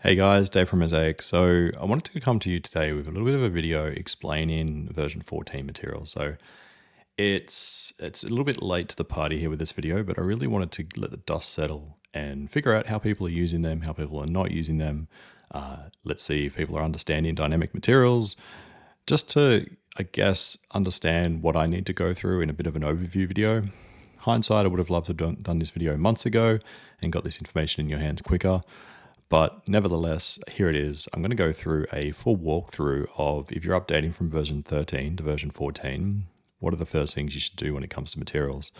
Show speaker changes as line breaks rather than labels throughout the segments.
Hey guys, Dave from Mozaik. So I wanted to come to you today with a little bit of a video explaining version 14 material. So it's a little bit late to the party here with this video, but I really wanted to let the dust settle and figure out how people are using them, how people are not using them. Let's see if people are understanding dynamic materials, just to, I guess, understand what I need to go through in a bit of an overview video. Hindsight, I would have loved to have done this video months ago and got this information in your hands quicker. But nevertheless, here it is. I'm going to go through a full walkthrough of if you're updating from version 13 to version 14, what are the first things you should do when it comes to materials?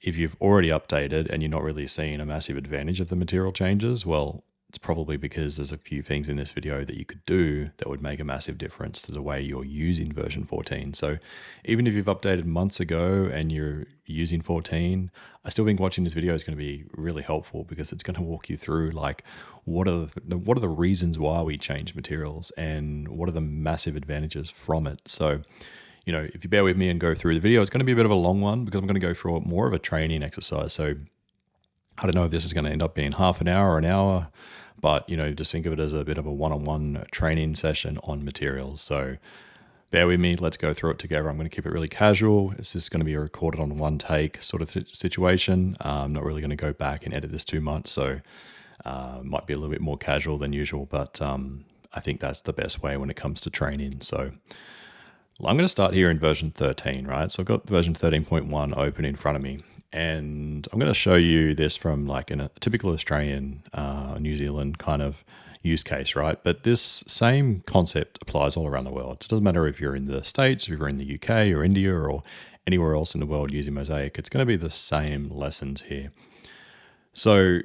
If you've already updated and you're not really seeing a massive advantage of the material changes, well, it's probably because there's a few things in this video that you could do that would make a massive difference to the way you're using version 14. So even if you've updated months ago and you're using 14, I still think watching this video is going to be really helpful because it's going to walk you through like what are the reasons why we change materials and what are the massive advantages from it. So, you know, if you bear with me and go through the video, it's going to be a bit of a long one because I'm going to go through more of a training exercise. So I don't know if this is going to end up being half an hour or an hour, but, you know, just think of it as a bit of a one-on-one training session on materials. So bear with me. Let's go through it together. I'm going to keep it really casual. It's just going to be a recorded on one take sort of situation. I'm not really going to go back and edit this too much. So might be a little bit more casual than usual, but I think that's the best way when it comes to training. So I'm going to start here in version 13, right? So I've got version 13.1 open in front of me. And I'm going to show you this from like in a typical Australian, New Zealand kind of use case, right? But this same concept applies all around the world. It doesn't matter if you're in the States, if you're in the UK or India or anywhere else in the world using Mozaik. It's going to be the same lessons here. So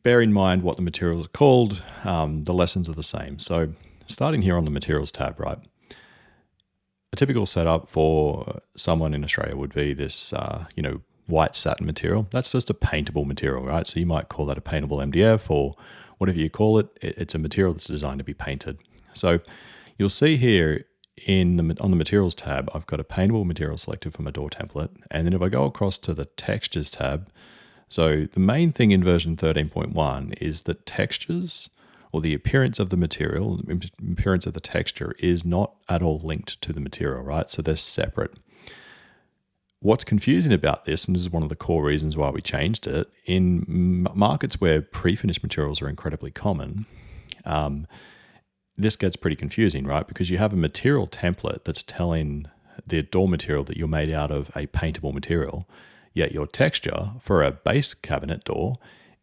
bear in mind what the materials are called. The lessons are the same. So starting here on the materials tab, right? A typical setup for someone in Australia would be this, white satin material. That's just a paintable material, right? So you might call that a paintable MDF or whatever you call it. It's a material that's designed to be painted. So you'll see here on the materials tab, I've got a paintable material selected from a door template. And then if I go across to the textures tab, so the main thing in version 13.1 is that textures or the appearance of the material, the appearance of the texture is not at all linked to the material, right? So they're separate. What's confusing about this, and this is one of the core reasons why we changed it, in markets where pre-finished materials are incredibly common, this gets pretty confusing, right? Because you have a material template that's telling the door material that you're made out of a paintable material, yet your texture for a base cabinet door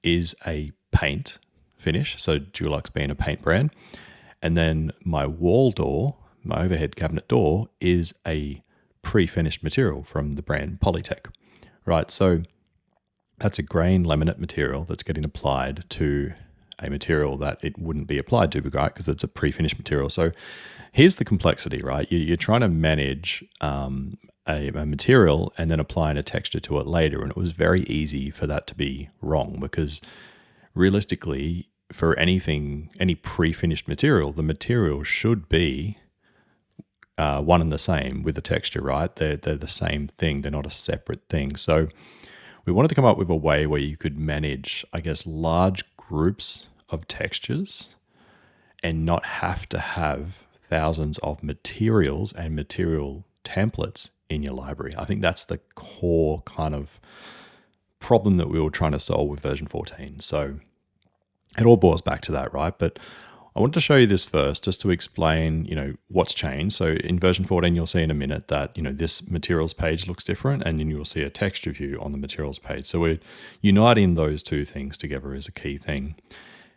is a paint finish, so Dulux being a paint brand, and then my wall door, my overhead cabinet door, is a pre-finished material from the brand Polytech, right? So that's a grain laminate material that's getting applied to a material that it wouldn't be applied to, right? Because it's a pre-finished material. So here's the complexity, right? You're trying to manage a material and then applying a texture to it later. And it was very easy for that to be wrong because realistically, for any pre-finished material, the material should be one and the same with the texture, right? They're the same thing. They're not a separate thing. So we wanted to come up with a way where you could manage, I guess, large groups of textures and not have to have thousands of materials and material templates in your library. I think that's the core kind of problem that we were trying to solve with version 14. So it all boils back to that, right? But I want to show you this first just to explain, what's changed. So in version 14, you'll see in a minute that, this materials page looks different and then you'll see a texture view on the materials page. So we're uniting those two things together is a key thing.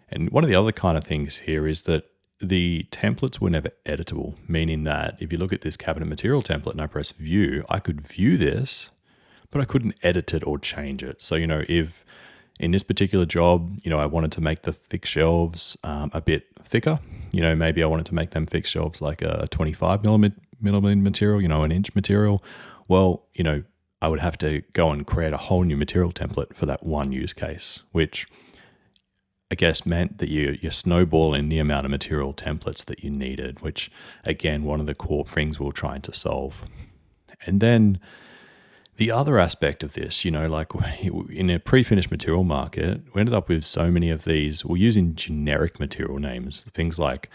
And one of the other kind of things here is that the templates were never editable, meaning that if you look at this cabinet material template and I press view, I could view this, but I couldn't edit it or change it. So, if in this particular job, I wanted to make the thick shelves a bit thicker. Maybe I wanted to make them thick shelves like a 25 millimeter material, an inch material. Well, I would have to go and create a whole new material template for that one use case, which I guess meant that you're snowballing the amount of material templates that you needed, which again, one of the core things we we're trying to solve. And then The other aspect of this, like in a pre-finished material market, we ended up with so many of these. We're using generic material names, things like,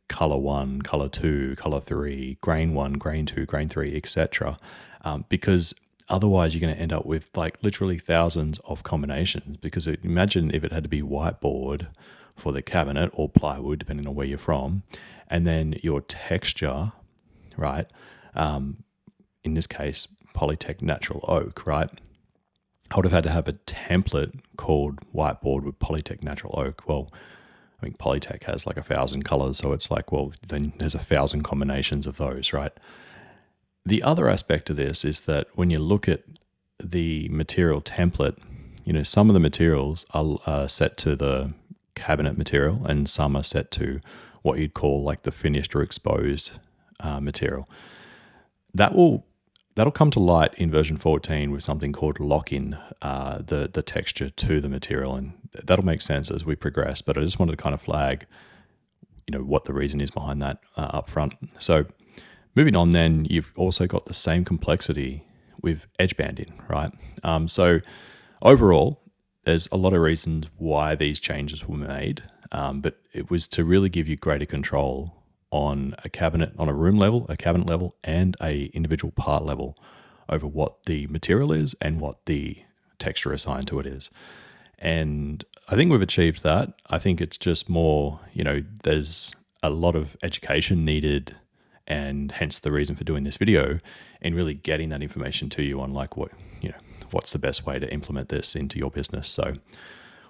color 1, color 2, color 3, grain 1, grain 2, grain 3, etc. Because otherwise you're going to end up with like literally thousands of combinations. Because imagine if it had to be whiteboard for the cabinet or plywood, depending on where you're from, and then your texture, right? In this case, Polytech Natural Oak, right? I would have had to have a template called whiteboard with Polytech Natural Oak. Well, I mean, Polytech has like 1,000 colors, so it's like, well, then there's 1,000 combinations of those, right? The other aspect of this is that when you look at the material template, some of the materials are set to the cabinet material and some are set to what you'd call like the finished or exposed material. That'll come to light in version 14 with something called lock-in, the texture to the material, and that'll make sense as we progress. But I just wanted to kind of flag, what the reason is behind that up front. So moving on, then you've also got the same complexity with edge banding, right? So overall, there's a lot of reasons why these changes were made, but it was to really give you greater control on a cabinet, on a room level, a cabinet level, and a individual part level over what the material is and what the texture assigned to it is. And I think we've achieved that. I think it's just more, there's a lot of education needed, and hence the reason for doing this video and really getting that information to you on like what's the best way to implement this into your business. So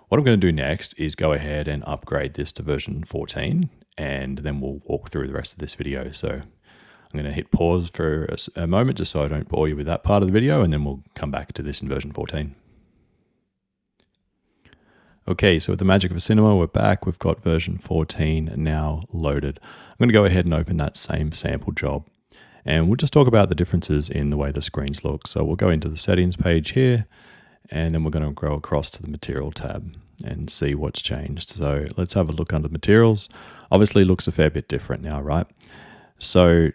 what I'm going to do next is go ahead and upgrade this to version 14, and then we'll walk through the rest of this video. So I'm going to hit pause for a moment just so I don't bore you with that part of the video, and then we'll come back to this in version 14. Okay, so with the magic of a cinema, we're back. We've got version 14 now loaded. I'm going to go ahead and open that same sample job, and we'll just talk about the differences in the way the screens look. So we'll go into the settings page here, and then we're going to go across to the material tab and see what's changed. So let's have a look under materials. Obviously looks a fair bit different now, right? So a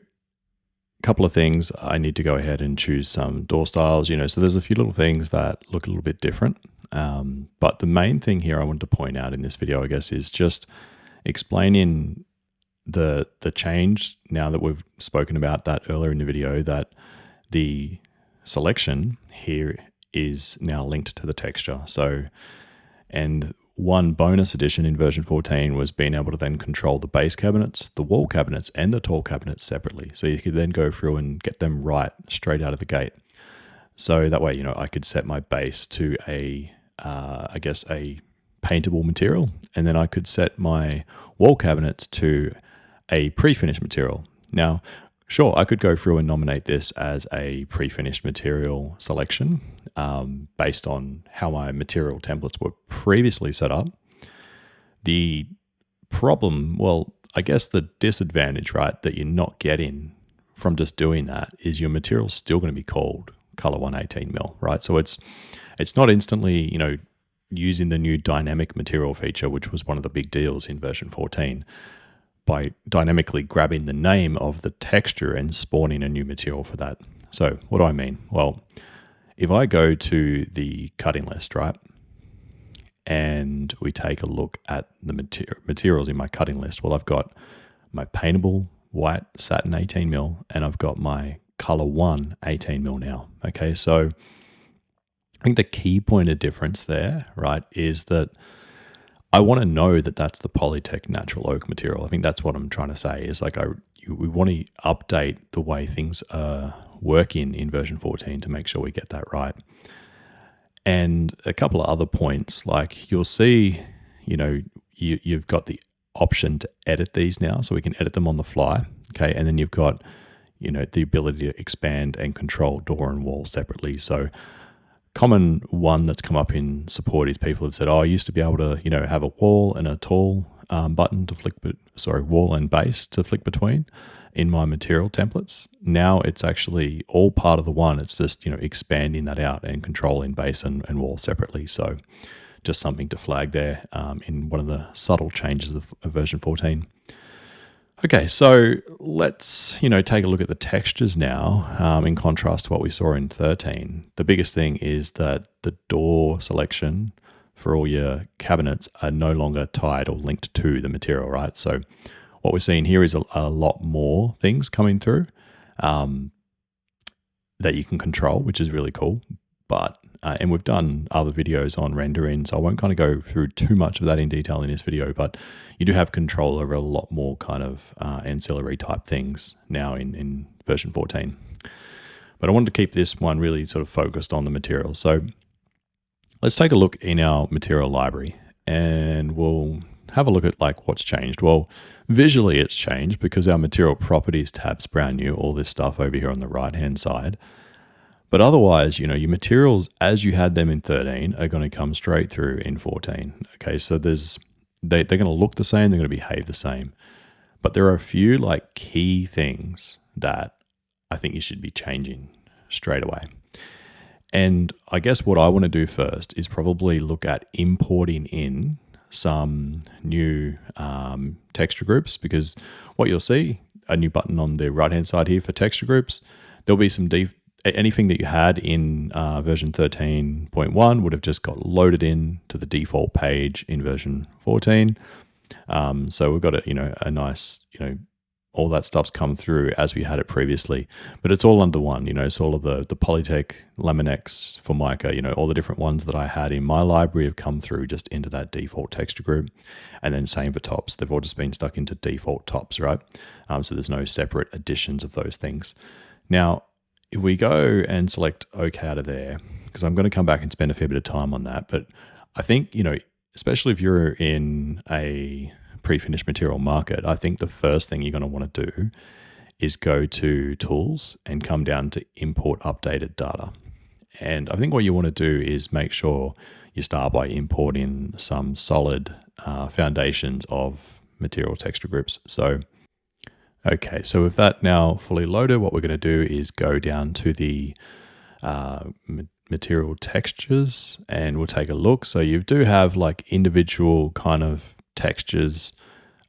couple of things, I need to go ahead and choose some door styles, so there's a few little things that look a little bit different. But the main thing here I want to point out in this video, I guess, is just explaining the change now that we've spoken about that earlier in the video, that the selection here is now linked to the texture. So, and one bonus addition in version 14 was being able to then control the base cabinets, the wall cabinets, and the tall cabinets separately. So you could then go through and get them right straight out of the gate. So that way, I could set my base to a paintable material, and then I could set my wall cabinets to a pre-finished material. Now, sure, I could go through and nominate this as a pre-finished material selection based on how my material templates were previously set up. The problem, well, I guess the disadvantage, right, that you're not getting from just doing that is your material's still going to be called color 118 mil, right? So it's not instantly, using the new dynamic material feature, which was one of the big deals in version 14, by dynamically grabbing the name of the texture and spawning a new material for that. So what do I mean? Well, if I go to the cutting list, right, and we take a look at the materials in my cutting list, well, I've got my paintable white satin 18 mil, and I've got my color 1 18 mil now. Okay, so I think the key point of difference there, right, is that I want to know that that's the Polytech Natural Oak material. I think that's what I'm trying to say, is like we want to update the way things are working in version 14 to make sure we get that right. And a couple of other points, like you'll see, you've got the option to edit these now, so we can edit them on the fly. Okay, and then you've got, the ability to expand and control door and wall separately. So common one that's come up in support is people have said, I used to be able to, have a wall and a tall button to flick, wall and base to flick between in my material templates. Now it's actually all part of the one. It's just, expanding that out and controlling base and wall separately. So just something to flag there in one of the subtle changes of version 14. Okay, so let's take a look at the textures now. In contrast to what we saw in 13, the biggest thing is that the door selection for all your cabinets are no longer tied or linked to the material, right? So what we're seeing here is a lot more things coming through that you can control, which is really cool. But and we've done other videos on rendering, so I won't kind of go through too much of that in detail in this video, but you do have control over a lot more kind of ancillary type things now in version 14. But I wanted to keep this one really sort of focused on the materials. So let's take a look in our material library and we'll have a look at like what's changed. Well, visually it's changed because our material properties tab's brand new, all this stuff over here on the right hand side. But otherwise, your materials as you had them in 13 are going to come straight through in 14. Okay, so they're going to look the same, they're going to behave the same. But there are a few like key things that I think you should be changing straight away. And I guess what I want to do first is probably look at importing in some new texture groups, because what you'll see, a new button on the right-hand side here for texture groups, there'll be some anything that you had in version 13.1 would have just got loaded in to the default page in version 14. So we've got a nice, all that stuff's come through as we had it previously, but it's all under one. It's all of the Polytech, Laminex, Formica, all the different ones that I had in my library have come through just into that default texture group. And then same for tops. They've all just been stuck into default tops, right? So there's no separate additions of those things. Now, if we go and select OK out of there, because I'm going to come back and spend a fair bit of time on that, but I think, especially if you're in a pre-finished material market, I think the first thing you're going to want to do is go to Tools and come down to Import Updated Data. And I think what you want to do is make sure you start by importing some solid foundations of material texture groups. Okay, so with that now fully loaded, what we're going to do is go down to the material textures and we'll take a look. So you do have like individual kind of textures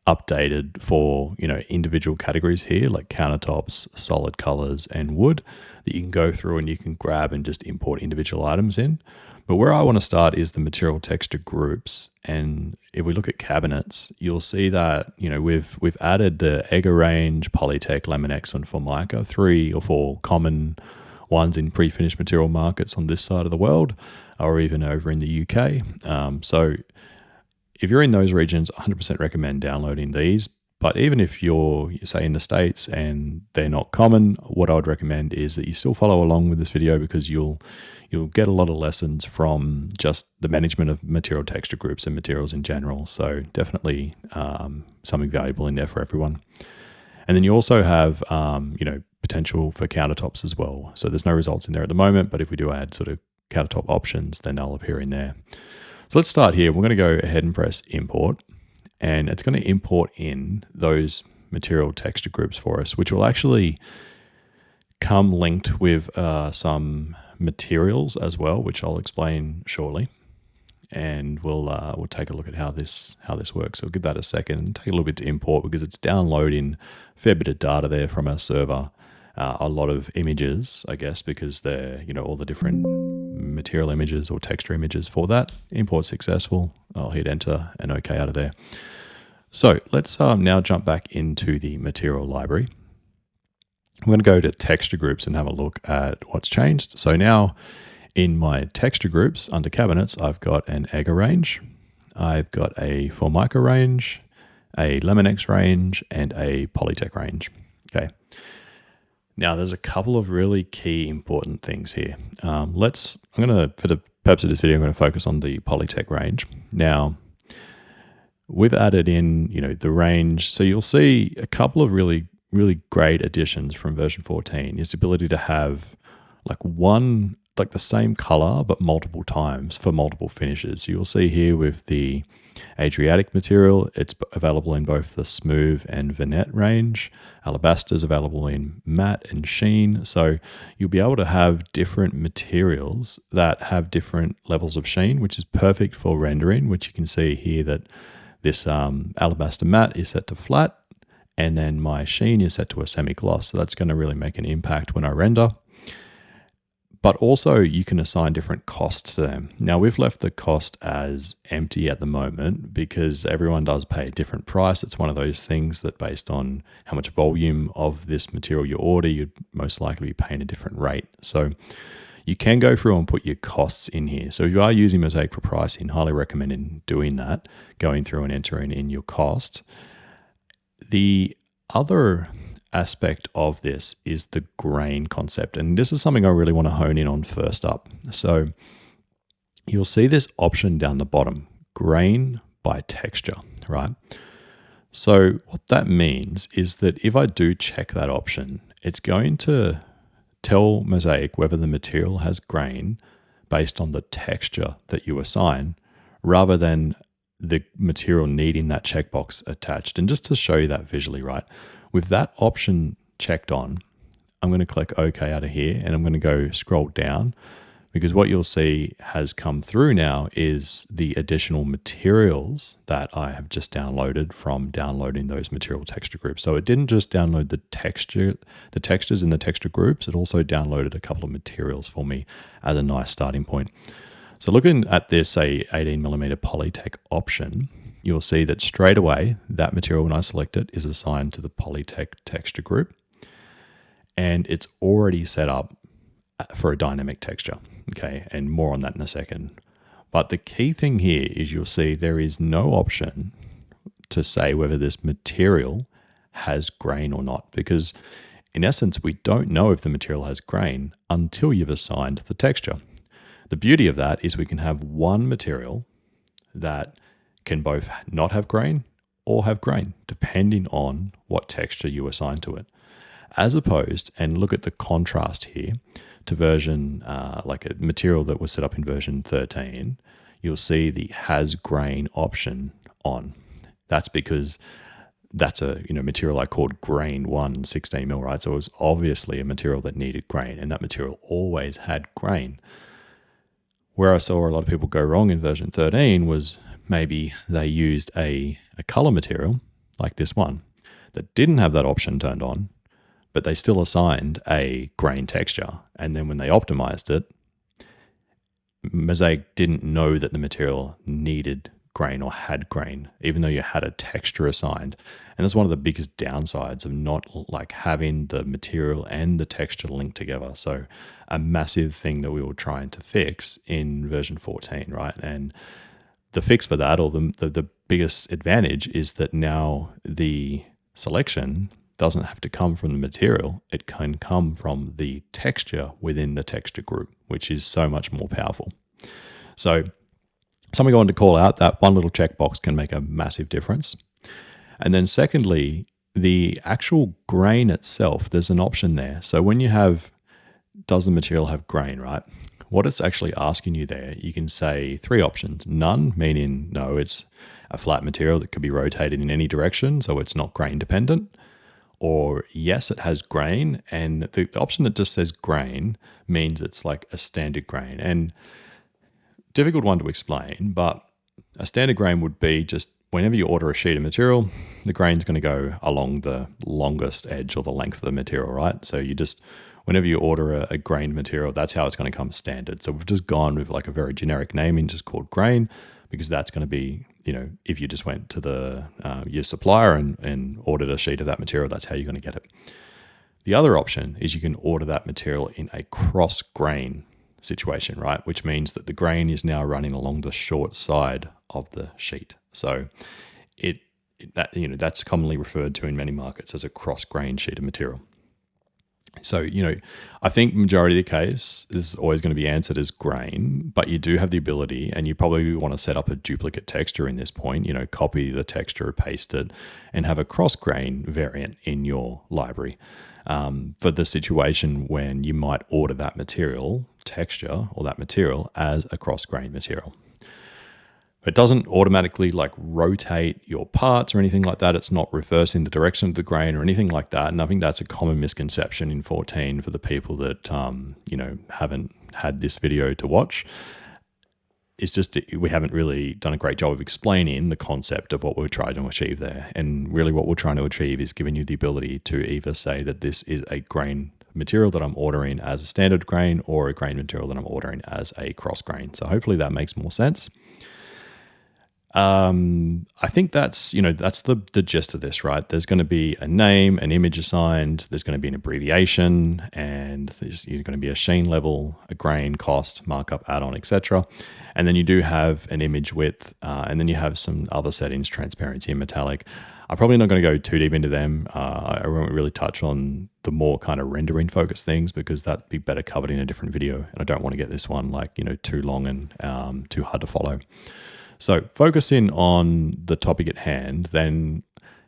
updated for, individual categories here, like countertops, solid colors, and wood that you can go through and you can grab and just import individual items in. But where I want to start is the material texture groups. And if we look at cabinets, you'll see that, we've added the Edgebanding range, Polytech, Laminex, and Formica, 3 or 4 common ones in pre-finished material markets on this side of the world, or even over in the UK. So if you're in those regions, 100% recommend downloading these. But even if you're, say, in the States and they're not common, what I would recommend is that you still follow along with this video, because you'll get a lot of lessons from just the management of material texture groups and materials in general. So definitely something valuable in there for everyone. And then you also have, potential for countertops as well. So there's no results in there at the moment, but if we do add sort of countertop options, then they'll appear in there. So let's start here. We're going to go ahead and press import, and it's going to import in those material texture groups for us, which will actually come linked with some materials as well, which I'll explain shortly. And we'll take a look at how this works. So I'll give that a second and take a little bit to import, because it's downloading a fair bit of data there from our server. A lot of images, I guess, because they're, all the different material images or texture images for that. Import successful. I'll hit enter and OK out of there. So let's now jump back into the material library. I'm going to go to texture groups and have a look at what's changed. So now in my texture groups under cabinets, I've got an Edgebanding range. I've got a Formica range, a Laminex range, and a Polytech range. Okay. Now there's a couple of really key important things here. For the purpose of this video, I'm going to focus on the Polytech range. Now, we've added in, the range. So you'll see a couple of really, really great additions from version 14 is the ability to have the same color, but multiple times for multiple finishes. So you'll see here with the Adriatic material, it's available in both the smooth and vignette range. Alabaster is available in matte and sheen. So you'll be able to have different materials that have different levels of sheen, which is perfect for rendering, which you can see here that this alabaster matte is set to flat, And then my sheen is set to a semi-gloss. So that's going to really make an impact when I render. But also you can assign different costs to them. Now we've left the cost as empty at the moment because everyone does pay a different price. It's one of those things that based on how much volume of this material you order, you'd most likely be paying a different rate. So you can go through and put your costs in here. So if you are using Mozaik for pricing, highly recommend doing that, going through and entering in your cost. The other aspect of this is the grain concept. And this is something I really want to hone in on first up. So you'll see this option down the bottom, grain by texture, right? So what that means is that if I do check that option, it's going to tell Mozaik whether the material has grain based on the texture that you assign rather than the material needing that checkbox attached. And just to show you that visually, right? With that option checked on, I'm going to click OK out of here and I'm going to go scroll down because what you'll see has come through now is the additional materials that I have just downloaded from downloading those material texture groups. So it didn't just download the textures in the texture groups, it also downloaded a couple of materials for me as a nice starting point. So looking at this, say 18mm Polytech option, you'll see that straight away, that material when I select it is assigned to the Polytech texture group. And it's already set up for a dynamic texture, okay? And more on that in a second. But the key thing here is you'll see there is no option to say whether this material has grain or not, because in essence, we don't know if the material has grain until you've assigned the texture. The beauty of that is we can have one material that can both not have grain or have grain, depending on what texture you assign to it. As opposed, and look at the contrast here, to version, like a material that was set up in version 13, you'll see the has grain option on. That's because that's a material I called grain 1 16mm, right? So it was obviously a material that needed grain, and that material always had grain. Where I saw a lot of people go wrong in version 13 was maybe they used a color material like this one that didn't have that option turned on, but they still assigned a grain texture. And then when they optimized it, Mozaik didn't know that the material needed grain or had grain, even though you had a texture assigned. And that's one of the biggest downsides of not like having the material and the texture linked together. So a massive thing that we were trying to fix in version 14, right? And the fix for that, or the biggest advantage, is that now the selection doesn't have to come from the material. It can come from the texture within the texture group, which is so much more powerful. So something I wanted to call out, that one little checkbox can make a massive difference. And then secondly, the actual grain itself, there's an option there. So when you have, does the material have grain, right? What it's actually asking you there, you can say 3 options. None, meaning no, it's a flat material that could be rotated in any direction, so it's not grain dependent. Or yes, it has grain, and the option that just says grain means it's like a standard grain. And difficult one to explain, but a standard grain would be just whenever you order a sheet of material, the grain's going to go along the longest edge or the length of the material, right? So you just, whenever you order a grained material, that's how it's going to come standard. So we've just gone with like a very generic naming just called grain, because that's going to be, if you just went to the your supplier and ordered a sheet of that material, that's how you're going to get it. The other option is you can order that material in a cross grain situation, right? Which means that the grain is now running along the short side of the sheet. So that's commonly referred to in many markets as a cross grain sheet of material. So, I think majority of the case is always going to be answered as grain, but you do have the ability, and you probably want to set up a duplicate texture in this point, copy the texture, paste it, and have a cross grain variant in your library for the situation when you might order that material texture or that material as a cross grain material. It doesn't automatically like rotate your parts or anything like that. It's not reversing the direction of the grain or anything like that. And I think that's a common misconception in 14 for the people that, haven't had this video to watch. it's just we haven't really done a great job of explaining the concept of what we're trying to achieve there. And really what we're trying to achieve is giving you the ability to either say that this is a grain material that I'm ordering as a standard grain or a grain material that I'm ordering as a cross grain. So hopefully that makes more sense. I think that's the gist of this, right? There's going to be a name, an image assigned, there's going to be an abbreviation, and there's going to be a sheen level, a grain, cost, markup, add-on, etc. And then you do have an image width, and then you have some other settings, transparency and metallic. I'm probably not going to go too deep into them. I won't really touch on the more kind of rendering focused things because that'd be better covered in a different video. And I don't want to get this one too long and too hard to follow. So focusing on the topic at hand, then,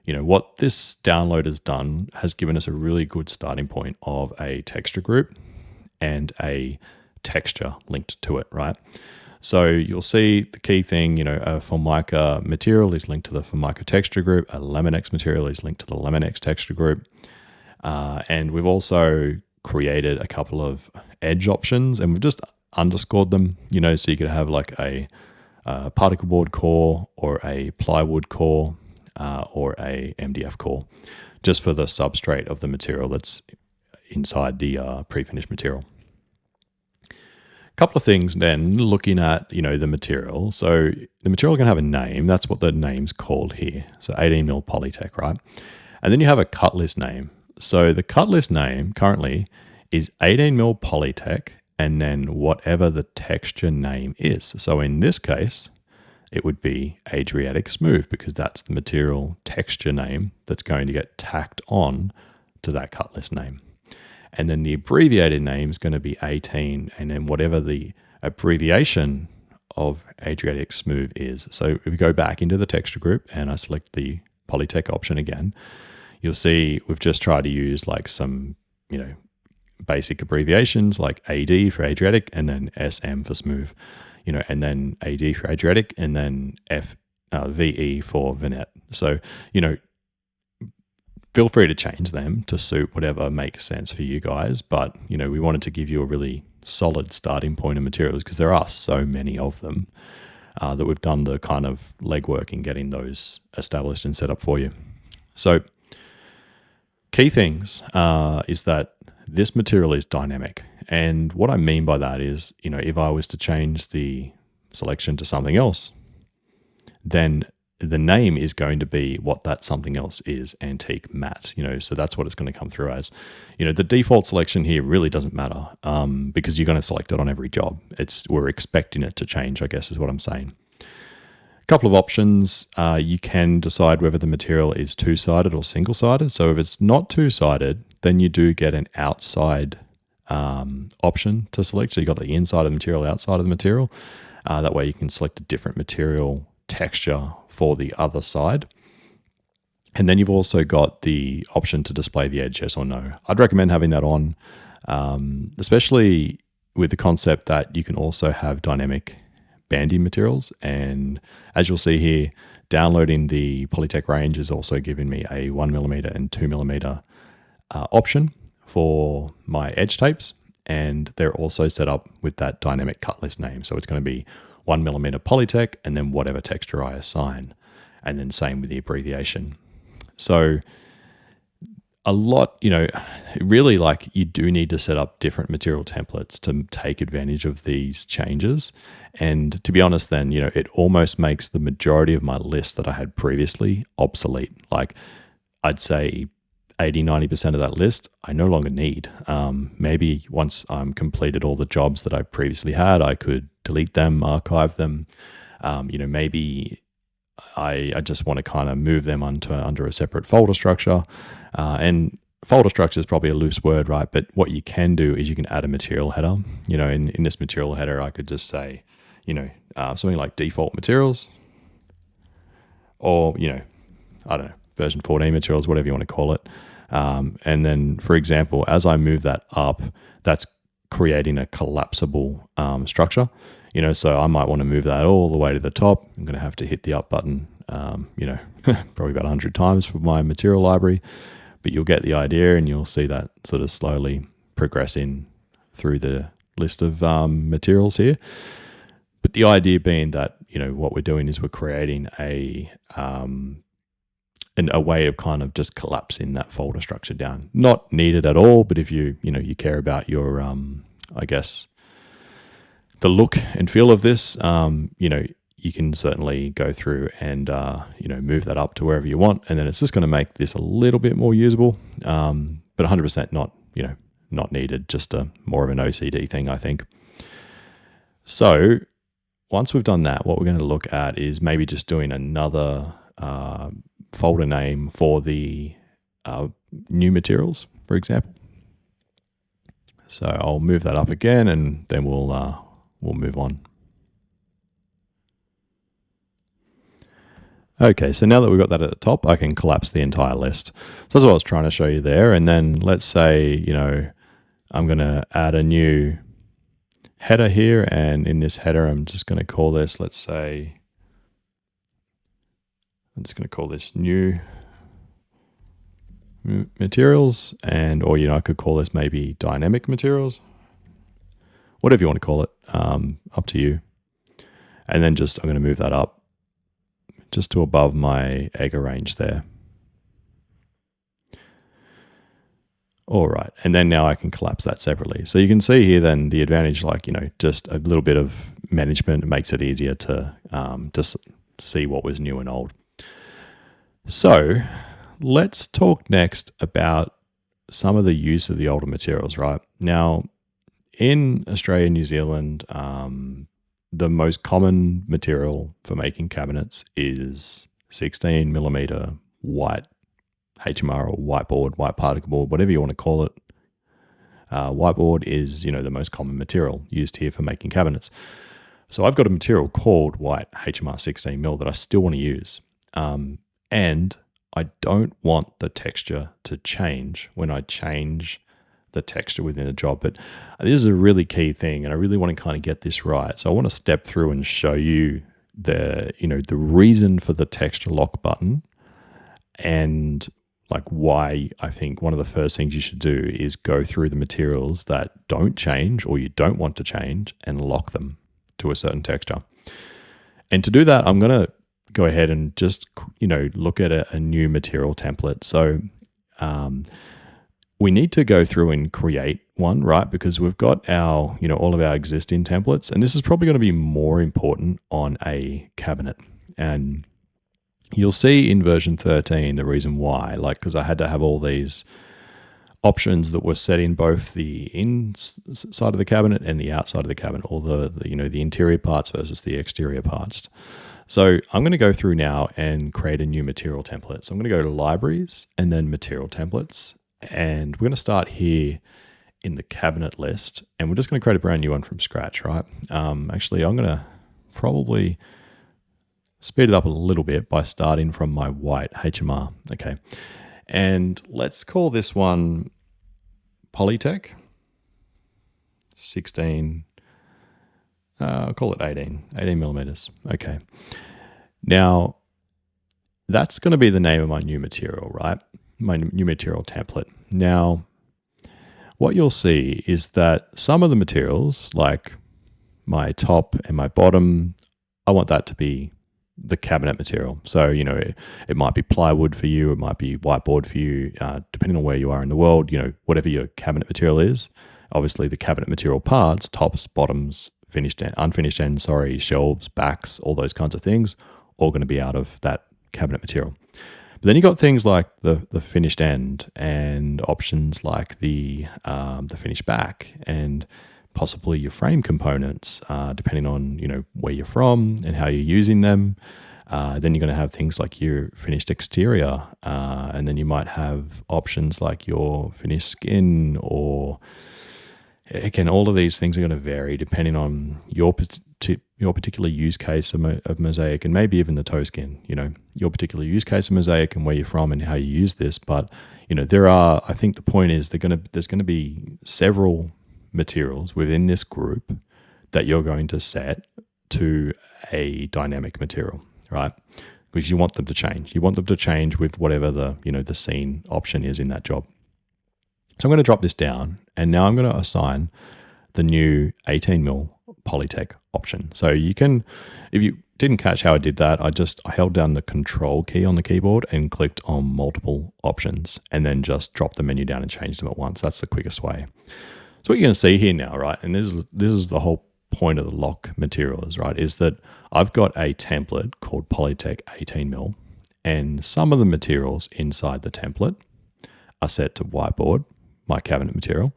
what this download has done has given us a really good starting point of a texture group and a texture linked to it, right? So you'll see the key thing, a Formica material is linked to the Formica texture group, a Laminex material is linked to the Laminex texture group. And we've also created a couple of edge options and we've just underscored them, so you could have like a particle board core or a plywood core or a MDF core just for the substrate of the material that's inside the pre-finished material. A couple of things then looking at the material. So the material can have a name. That's what the name's called here. So 18 mil Polytech, right? And then you have a cut list name. So the cut list name currently is 18 mil Polytech and then whatever the texture name is. So in this case, it would be Adriatic Smooth because that's the material texture name that's going to get tacked on to that cut list name. And then the abbreviated name is going to be 18 and then whatever the abbreviation of Adriatic Smooth is. So if we go back into the texture group and I select the Polytech option again, you'll see we've just tried to use like some, basic abbreviations like AD for Adriatic and then SM for smooth, and then AD for Adriatic and then VE for Vignette. So, feel free to change them to suit whatever makes sense for you guys. But, we wanted to give you a really solid starting point of materials because there are so many of them that we've done the kind of legwork in getting those established and set up for you. So key things is that this material is dynamic. And what I mean by that is, if I was to change the selection to something else, then the name is going to be what that something else is, antique matte, so that's what it's going to come through as. The default selection here really doesn't matter because you're going to select it on every job. We're expecting it to change, I guess is what I'm saying. A couple of options. You can decide whether the material is two-sided or single-sided. So if it's not two-sided, then you do get an outside option to select. So you got the inside of the material, outside of the material. That way you can select a different material texture for the other side. And then you've also got the option to display the edge, yes or no. I'd recommend having that on, especially with the concept that you can also have dynamic banding materials. And as you'll see here, downloading the Polytech range is also giving me a 1mm and 2mm option for my edge tapes. And they're also set up with that dynamic cut list name. So it's going to be 1mm Polytech and then whatever texture I assign. And then same with the abbreviation. So a lot, really like you do need to set up different material templates to take advantage of these changes. And to be honest then, it almost makes the majority of my list that I had previously obsolete. Like I'd say 80-90% of that list I no longer need. Maybe once I'm completed all the jobs that I previously had, I could delete them, archive them. Maybe I just want to kind of move them under a separate folder structure. And folder structure is probably a loose word, right? But what you can do is you can add a material header. In this material header, I could just say, something like default materials or, I don't know, version 14 materials, whatever you want to call it. And then, for example, as I move that up, that's creating a collapsible structure. So I might want to move that all the way to the top. I'm going to have to hit the up button, probably about 100 times for my material library. But you'll get the idea and you'll see that sort of slowly progressing through the list of materials here. But the idea being that, what we're doing is we're creating a way of kind of just collapsing that folder structure down. Not needed at all, but if you care about your, I guess, the look and feel of this, you can certainly go through and, move that up to wherever you want. And then it's just going to make this a little bit more usable, but 100% not needed, just more of an OCD thing, I think. So once we've done that, what we're going to look at is maybe just doing another folder name for the new materials, for example. So I'll move that up again, and then we'll move on. Okay, so now that we've got that at the top, I can collapse the entire list. So that's what I was trying to show you there. And then let's say, I'm going to add a new header here. And in this header, I'm just going to call this, I'm just going to call this new materials. Or I could call this maybe dynamic materials. Whatever you want to call it, up to you. And then I'm going to move that up just to above my Ega range there. All right, and then now I can collapse that separately. So you can see here then the advantage, just a little bit of management makes it easier to just see what was new and old. So let's talk next about some of the use of the older materials, right? Now, in Australia and New Zealand, the most common material for making cabinets is 16 millimeter white HMR or whiteboard, white particle board, whatever you want to call it. Whiteboard is, the most common material used here for making cabinets. So I've got a material called white HMR 16 mil that I still want to use. And I don't want the texture to change when I change the texture within a job. But this is a really key thing, and I really want to kind of get this right. So I want to step through and show you the reason for the texture lock button, and why I think one of the first things you should do is go through the materials that don't change or you don't want to change and lock them to a certain texture. And to do that, I'm going to go ahead and just look at a new material template. So we need to go through and create one, right? Because we've got our, all of our existing templates, and this is probably going to be more important on a cabinet. And you'll see in version 13 the reason why, because I had to have all these options that were set in both the inside of the cabinet and the outside of the cabinet, all the interior parts versus the exterior parts. So I'm going to go through now and create a new material template. So I'm going to go to libraries and then material templates. And we're going to start here in the cabinet list, and we're just going to create a brand new one from scratch, right? Actually, I'm going to probably speed it up a little bit by starting from my white HMR. Okay. And let's call this one Polytech 16. I'll call it 18 millimeters. Okay. Now, that's going to be the name of my new material, right? My new material template. Now, what you'll see is that some of the materials, like my top and my bottom, I want that to be the cabinet material. So, it might be plywood for you, it might be whiteboard for you, depending on where you are in the world, whatever your cabinet material is. Obviously, the cabinet material parts, tops, bottoms, finished and unfinished ends, shelves, backs, all those kinds of things, all going to be out of that cabinet material. But then you got things like the finished end and options like the finished back and possibly your frame components, depending on where you're from and how you're using them. Then you're going to have things like your finished exterior, and then you might have options like your finished skin, or again, all of these things are going to vary depending on your particular use case of Mozaik, and maybe even the toe skin, your particular use case of Mozaik and where you're from and how you use this. But, I think the point is there's going to be several materials within this group that you're going to set to a dynamic material, right? Because you want them to change. You want them to change with whatever the scene option is in that job. So I'm going to drop this down, and now I'm going to assign the new 18 mil Polytech option. So you can, if you didn't catch how I did that, I held down the control key on the keyboard and clicked on multiple options and then just dropped the menu down and changed them at once. That's the quickest way. So what you're going to see here now, right, and this is the whole point of the lock materials, right, is that I've got a template called Polytech 18mm, and some of the materials inside the template are set to whiteboard, my cabinet material,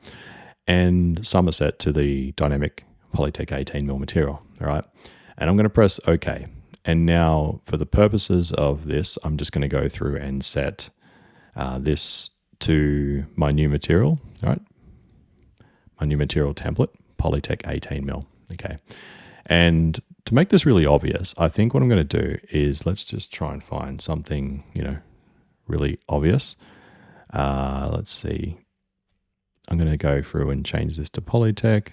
and some are set to the dynamic Polytech 18mm material, all right? And I'm going to press OK. And now for the purposes of this, I'm just going to go through and set this to my new material, all right? My new material template, Polytech 18mm, okay? And to make this really obvious, I think what I'm going to do is let's just try and find something, really obvious. Let's see. I'm going to go through and change this to Polytech.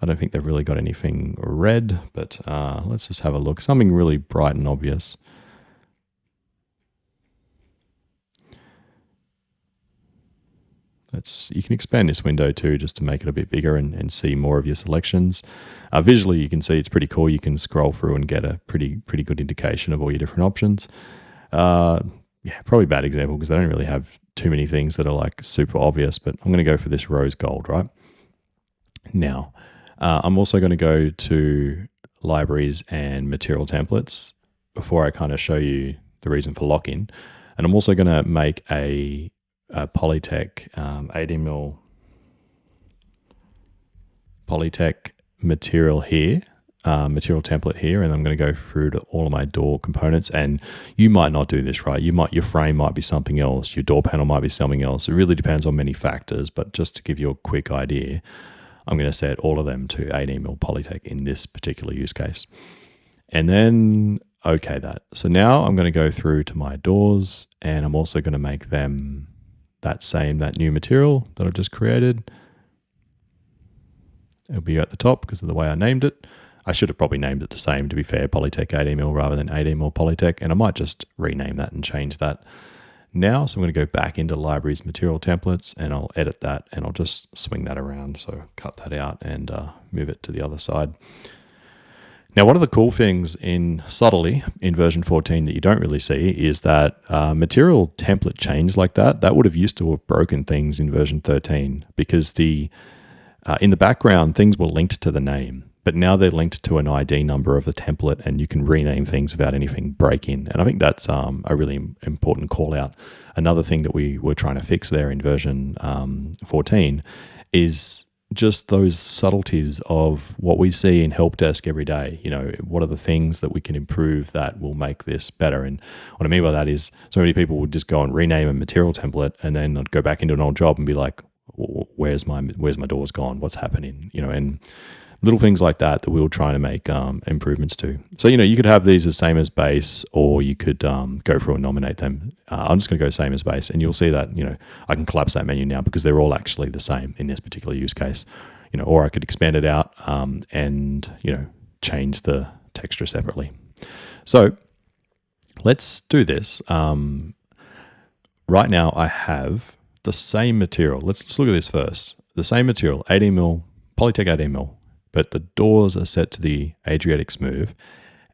I don't think they've really got anything red, but let's just have a look. Something really bright and obvious. You can expand this window too, just to make it a bit bigger and see more of your selections. Visually, you can see it's pretty cool. You can scroll through and get a pretty good indication of all your different options. Yeah, probably a bad example because I don't really have too many things that are like super obvious, but I'm going to go for this rose gold, right? Now, I'm also going to go to libraries and material templates before I kind of show you the reason for lock-in. And I'm also going to make a Polytech 18mm Polytech material here, material template here, and I'm going to go through to all of my door components. And you might not do this, right? Your frame might be something else, your door panel might be something else. It really depends on many factors, but just to give you a quick idea, I'm going to set all of them to 18mm Polytech in this particular use case. And then okay that. So now I'm going to go through to my doors, and I'm also going to make them that new material that I've just created. It'll be at the top because of the way I named it. I should have probably named it the same, to be fair, Polytech 18mm rather than 18mm Polytech, and I might just rename that and change that now. So I'm going to go back into libraries, material templates, and I'll edit that, and I'll just swing that around. So cut that out and move it to the other side. Now, one of the cool things subtly in version 14 that you don't really see is that material template change like that would have used to have broken things in version 13 because in the background, things were linked to the name, but now they're linked to an ID number of the template, and you can rename things without anything breaking. And I think that's a really important call out. Another thing that we were trying to fix there in version 14 is just those subtleties of what we see in help desk every day. What are the things that we can improve that will make this better? And what I mean by that is so many people would just go and rename a material template and then I'd go back into an old job and be like, where's my doors gone? What's happening? And little things like that we were trying to make improvements to. So, you could have these as same as base, or you could go through and nominate them. I'm just going to go same as base, and you'll see that, I can collapse that menu now because they're all actually the same in this particular use case. Or I could expand it out and, change the texture separately. So let's do this. Right now I have the same material. Let's look at this first. The same material, 18mm, Polytech 18mm, but the doors are set to the Adriatic Smooth,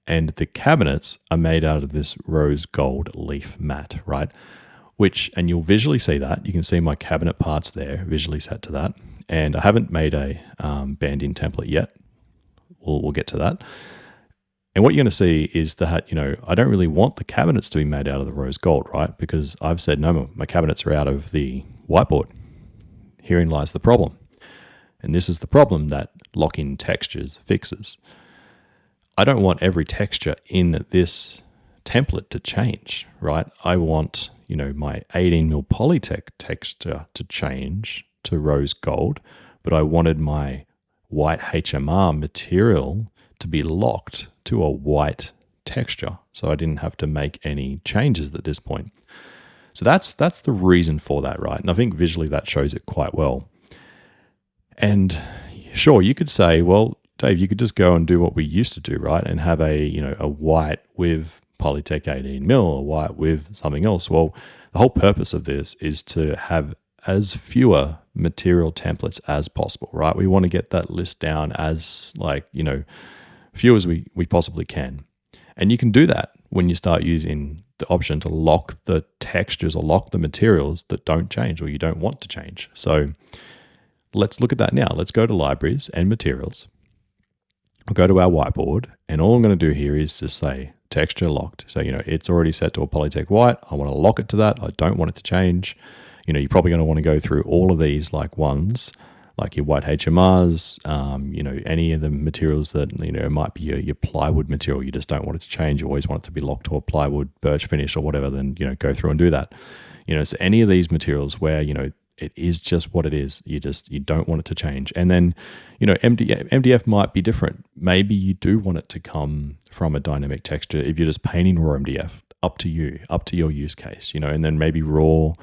and the cabinets are made out of this rose gold leaf matte, right? And you'll visually see that. You can see my cabinet parts there, visually set to that. And I haven't made a band-in template yet. We'll get to that. And what you're going to see is that, I don't really want the cabinets to be made out of the rose gold, right? Because I've said, no, my cabinets are out of the whiteboard. Herein lies the problem. And this is the problem that lock-in textures fixes. I don't want every texture in this template to change, right? I want, my 18mm Polytech texture to change to rose gold, but I wanted my white HMR material to be locked to a white texture, so I didn't have to make any changes at this point. So that's the reason for that, right? And I think visually that shows it quite well. And sure, you could say, well, Dave, you could just go and do what we used to do, right? And have a white with Polytech 18mm or white with something else. Well, the whole purpose of this is to have as fewer material templates as possible, right? We want to get that list down as few as we possibly can. And you can do that when you start using the option to lock the textures or lock the materials that don't change or you don't want to change. So let's look at that now. Let's go to libraries and materials. I'll go to our whiteboard, and all I'm going to do here is just say texture locked. So, it's already set to a Polytech white. I want to lock it to that. I don't want it to change. You're probably going to want to go through all of these ones, like your white HMRs, any of the materials that, it might be your plywood material. You just don't want it to change. You always want it to be locked to a plywood, birch finish or whatever, then, go through and do that. So any of these materials where, it is just what it is. You don't want it to change. And then, MDF might be different. Maybe you do want it to come from a dynamic texture. If you're just painting raw MDF, up to you, up to your use case, and then maybe raw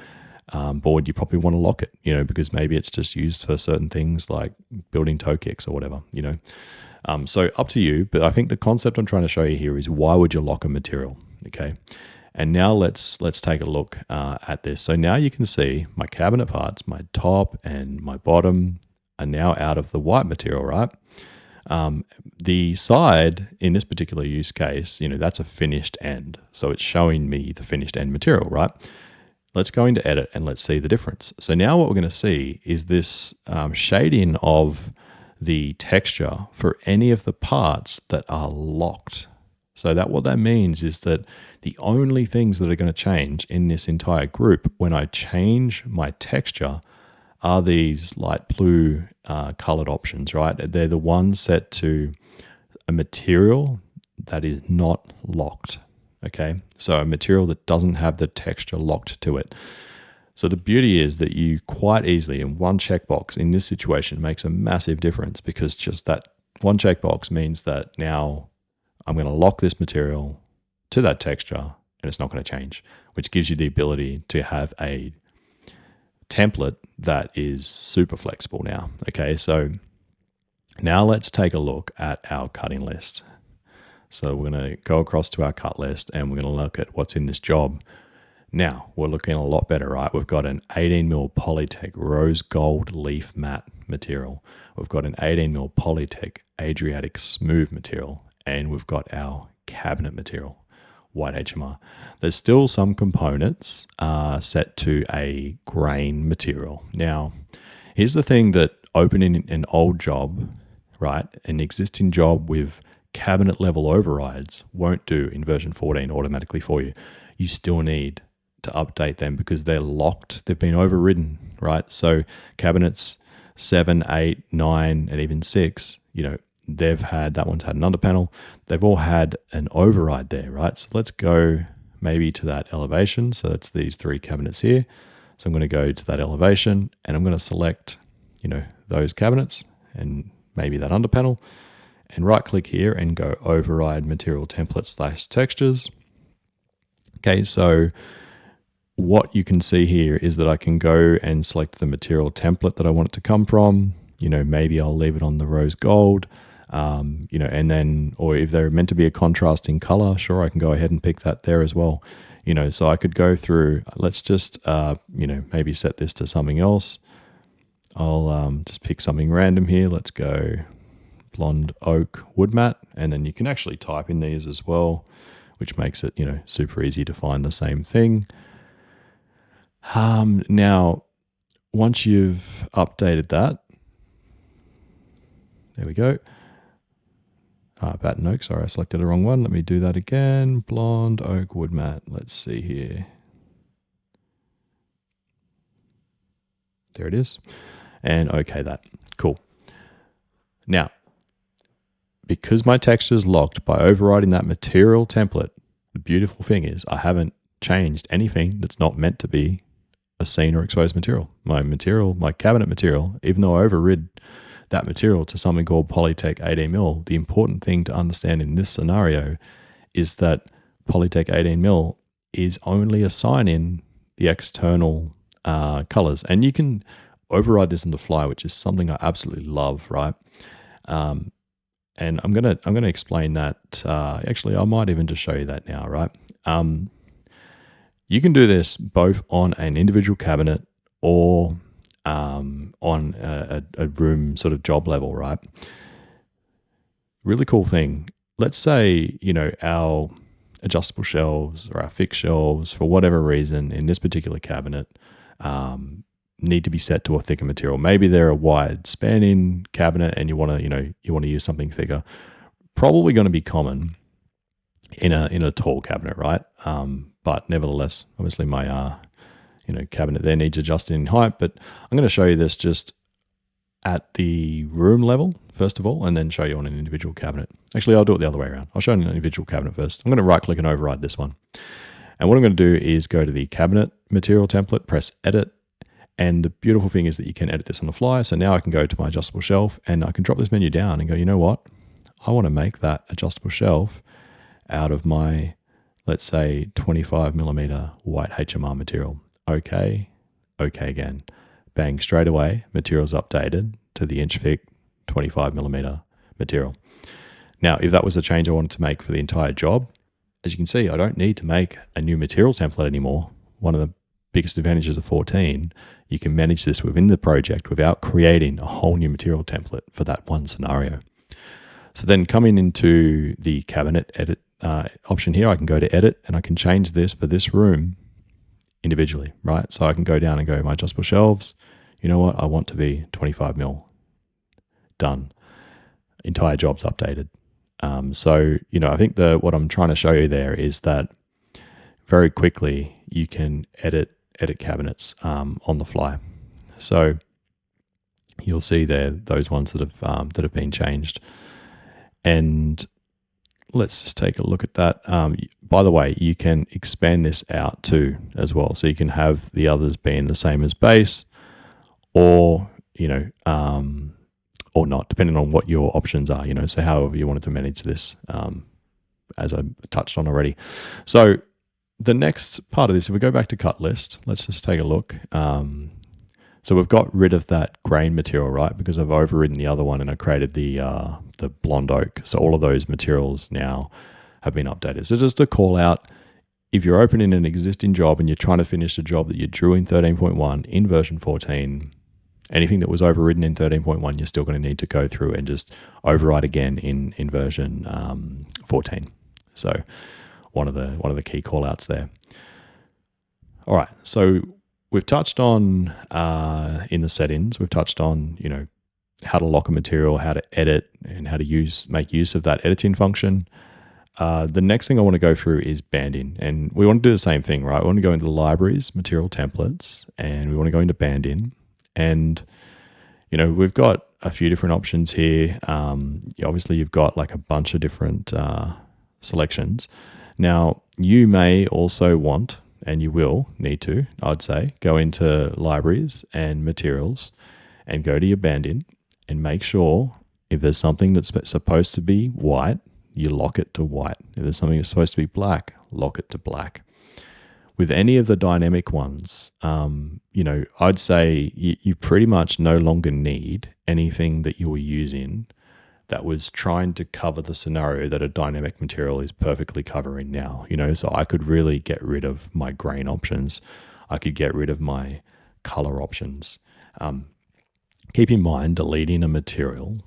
board, you probably want to lock it, because maybe it's just used for certain things like building toe kicks or whatever, So up to you. But I think the concept I'm trying to show you here is why would you lock a material? Okay. And now let's take a look at this. So now you can see my cabinet parts, my top and my bottom are now out of the white material, right? The side in this particular use case, that's a finished end. So it's showing me the finished end material, right? Let's go into edit and let's see the difference. So now what we're going to see is this shading of the texture for any of the parts that are locked. So what that means is that the only things that are going to change in this entire group when I change my texture are these light blue colored options, right? They're the ones set to a material that is not locked, okay? So a material that doesn't have the texture locked to it. So the beauty is that you quite easily, in one checkbox in this situation, makes a massive difference, because just that one checkbox means that now I'm going to lock this material to that texture and it's not going to change, which gives you the ability to have a template that is super flexible now. Okay, so now let's take a look at our cutting list. So we're going to go across to our cut list and we're going to look at what's in this job. Now we're looking a lot better, right? We've got an 18mm Polytech rose gold leaf matte material. We've got an 18mm Polytech Adriatic smooth material. And we've got our cabinet material, white HMR. There's still some components set to a grain material. Now, here's the thing that opening an old job, right, an existing job with cabinet level overrides won't do in version 14 automatically for you. You still need to update them because they're locked. They've been overridden, right? So cabinets 7, 8, 9, and even 6, that one's had an under panel. They've all had an override there, right? So let's go maybe to that elevation. So it's these 3 cabinets here. So I'm going to go to that elevation and I'm going to select, those cabinets and maybe that under panel, and right click here and go override material template / textures. Okay, so what you can see here is that I can go and select the material template that I want it to come from. Maybe I'll leave it on the rose gold. And then, or if they're meant to be a contrasting color, sure, I can go ahead and pick that there as well. So I could go through, let's just, maybe set this to something else. I'll just pick something random here. Let's go blonde oak wood matte. And then you can actually type in these as well, which makes it, super easy to find the same thing. Now, once you've updated that, there we go. Batten oak, sorry, I selected the wrong one. Let me do that again. Blonde oak wood matte. Let's see here. There it is. And okay that. Cool. Now, because my texture is locked by overriding that material template, the beautiful thing is I haven't changed anything that's not meant to be a scene or exposed material. My cabinet material, even though I overrid that material to something called Polytech 18mm, the important thing to understand in this scenario is that Polytech 18mm is only assigning the external colors. And you can override this on the fly, which is something I absolutely love, right? And I'm gonna explain that. Actually, I might even just show you that now, right? You can do this both on an individual cabinet or on a room sort of job level, right? really cool thing. Let's say, our adjustable shelves or our fixed shelves, for whatever reason, in this particular cabinet, need to be set to a thicker material. Maybe they're a wide spanning cabinet and you want to use something thicker. Probably going to be common in a tall cabinet, right? But nevertheless, obviously my cabinet there needs adjusting in height. But I'm going to show you this just at the room level first of all, and then show you on an individual cabinet. Actually, I'll do it the other way around. I'll show you an individual cabinet first. I'm going to right click and override this one. And what I'm going to do is go to the cabinet material template, press edit. And the beautiful thing is that you can edit this on the fly. So now I can go to my adjustable shelf and I can drop this menu down and go, you know what? I want to make that adjustable shelf out of my, let's say, 25 millimeter white HMR material. Okay again. Bang, straight away, material's updated to the inch thick 25 millimeter material. Now, if that was a change I wanted to make for the entire job, as you can see, I don't need to make a new material template anymore. One of the biggest advantages of 14, you can manage this within the project without creating a whole new material template for that one scenario. So then coming into the cabinet edit option here, I can go to edit and I can change this for this room individually, right? So I can go down and go my adjustable shelves. You know what? I want to be 25 mil. Done. Entire job's updated. So, I think what I'm trying to show you there is that very quickly you can edit cabinets on the fly. So you'll see there those ones that have been changed. And let's just take a look at that. By the way, you can expand this out too as well. So you can have the others being the same as base, or or not, depending on what your options are. So however you wanted to manage this, as I touched on already. So the next part of this, if we go back to cut list, let's just take a look. So we've got rid of that grain material, right? Because I've overridden the other one and I created the blonde oak. So all of those materials now have been updated. So just to call out, if you're opening an existing job and you're trying to finish a job that you drew in 13.1 in version 14, anything that was overridden in 13.1, you're still going to need to go through and just override again in version 14. So one of the key call outs there. All right, so we've touched on in the settings, we've touched on how to lock a material, how to edit, and how to make use of that editing function. The next thing I want to go through is banding, and we want to do the same thing, right? We want to go into the libraries, material templates, and we want to go into banding. And we've got a few different options here. Obviously, you've got like a bunch of different selections. Now, you may also want, and you will need to, I'd say, go into libraries and materials and go to your banding and make sure if there's something that's supposed to be white, you lock it to white. If there's something that's supposed to be black, lock it to black. With any of the dynamic ones, I'd say you pretty much no longer need anything that you were using that was trying to cover the scenario that a dynamic material is perfectly covering now. So I could really get rid of my grain options. I could get rid of my color options. Keep in mind, deleting a material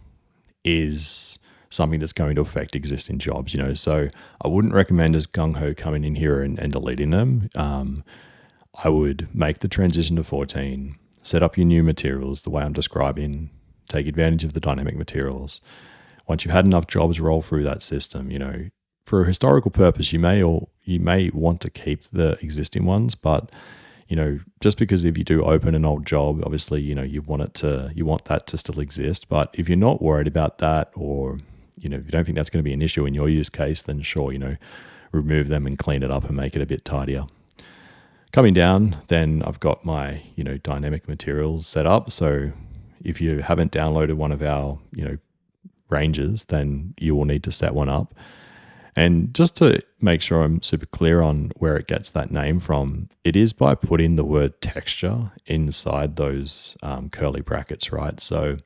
is something that's going to affect existing jobs, so I wouldn't recommend as gung-ho coming in here and deleting them. I would make the transition to 14, set up your new materials the way I'm describing, take advantage of the dynamic materials. Once you've had enough jobs roll through that system, for a historical purpose, you may want to keep the existing ones, but just because if you do open an old job, obviously, you want that to still exist. But if you're not worried about that, or if you don't think that's going to be an issue in your use case, then sure, remove them and clean it up and make it a bit tidier. Coming down, then I've got my, dynamic materials set up. So if you haven't downloaded one of our, ranges, then you will need to set one up. And just to make sure I'm super clear on where it gets that name from, it is by putting the word texture inside those curly brackets, right? So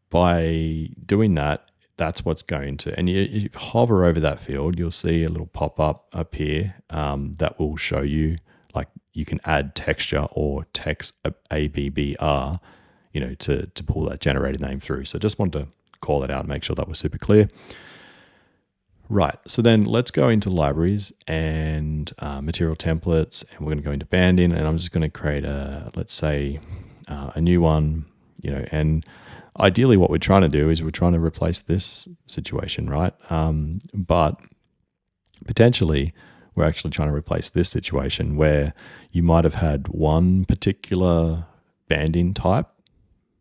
by doing that, that's what's going to, and you hover over that field, you'll see a little pop-up up here that will show you, like, you can add texture or text ABBR, to pull that generated name through. So just wanted to call it out and make sure that was super clear. Right, so then let's go into libraries and material templates, and we're going to go into banding, and I'm just going to create let's say, a new one, and ideally what we're trying to do is we're trying to replace this situation, right? But potentially we're actually trying to replace this situation where you might have had one particular banding type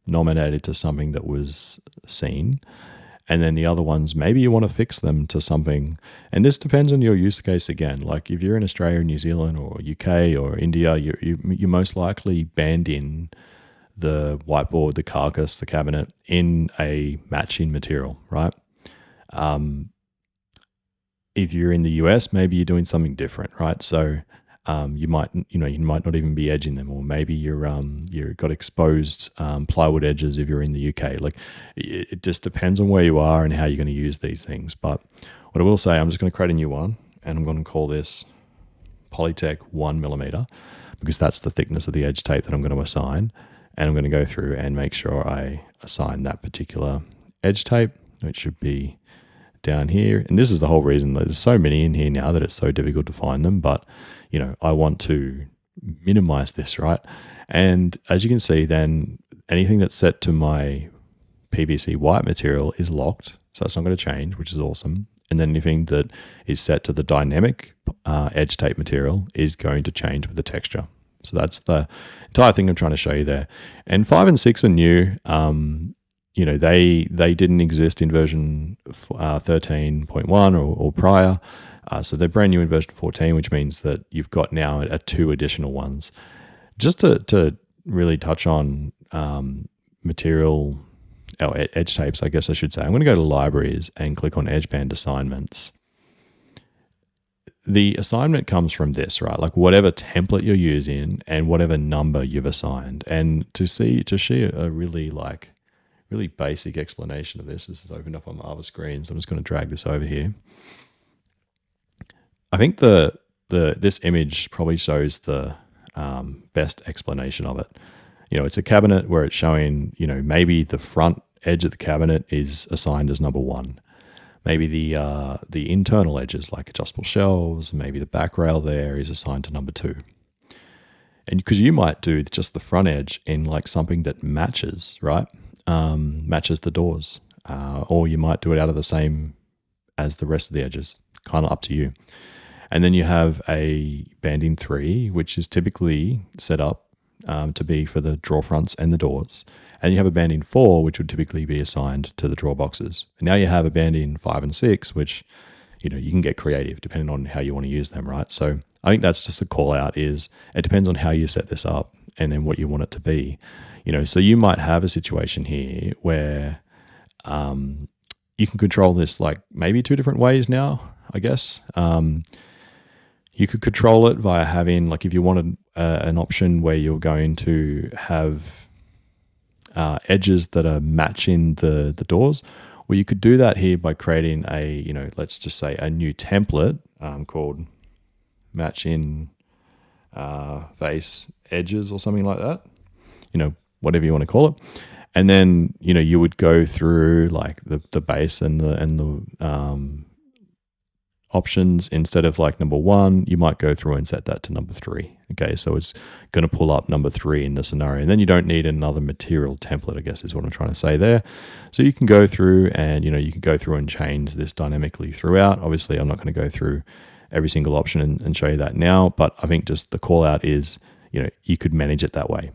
nominated to something that was seen, and then the other ones, maybe you want to fix them to something. And this depends on your use case again. Like if you're in Australia, New Zealand, or UK, or India, you most likely band in the whiteboard, the carcass, the cabinet in a matching material, right? If you're in the US, maybe you're doing something different, right? So you might not even be edging them, or maybe you've got exposed plywood edges if you're in the UK. Like it just depends on where you are and how you're going to use these things. But what I will say, I'm just going to create a new one, and I'm going to call this Polytech 1mm, because that's the thickness of the edge tape that I'm going to assign. And I'm going to go through and make sure I assign that particular edge tape, which should be down here. And this is the whole reason. There's so many in here now that it's so difficult to find them, but I want to minimize this, right? And as you can see, then anything that's set to my PVC white material is locked, so it's not going to change, which is awesome. And then anything that is set to the dynamic edge tape material is going to change with the texture. So that's the entire thing I'm trying to show you there. And 5 and 6 are new. They didn't exist in version 13.1 or prior. So they're brand new in version 14, which means that you've got now 2 additional ones. Just to really touch on material, edge tapes, I guess I should say. I'm going to go to libraries and click on Edgeband assignments. The assignment comes from this, right? Like whatever template you're using and whatever number you've assigned. And to see a really basic explanation of this. This is opened up on my other screen, so I'm just going to drag this over here. I think this image probably shows the best explanation of it. It's a cabinet where it's showing, maybe the front edge of the cabinet is assigned as number 1. Maybe the internal edges, like adjustable shelves, maybe the back rail there is assigned to number 2. And because you might do just the front edge in like something that matches, right? Matches the doors. Or you might do it out of the same as the rest of the edges, kind of up to you. And then you have a banding 3, which is typically set up to be for the drawer fronts and the doors. And you have a banding 4, which would typically be assigned to the drawer boxes. And now you have a banding 5 and 6, which, you can get creative depending on how you want to use them, right? So I think that's just a call out, is it depends on how you set this up and then what you want it to be. So you might have a situation here where you can control this like maybe 2 different ways now, I guess. You could control it via having, like if you wanted an option where you're going to have edges that are matching the doors, well, you could do that here by creating let's just say a new template called matching face edges or something like that, whatever you want to call it. And then, you would go through like the base and the options. Instead of like number 1, you might go through and set that to number 3. Okay, so it's going to pull up number 3 in the scenario. And then you don't need another material template, I guess is what I'm trying to say there. So you can go through and, you can go through and change this dynamically throughout. Obviously, I'm not going to go through every single option and show you that now, but I think just the call out is, you could manage it that way.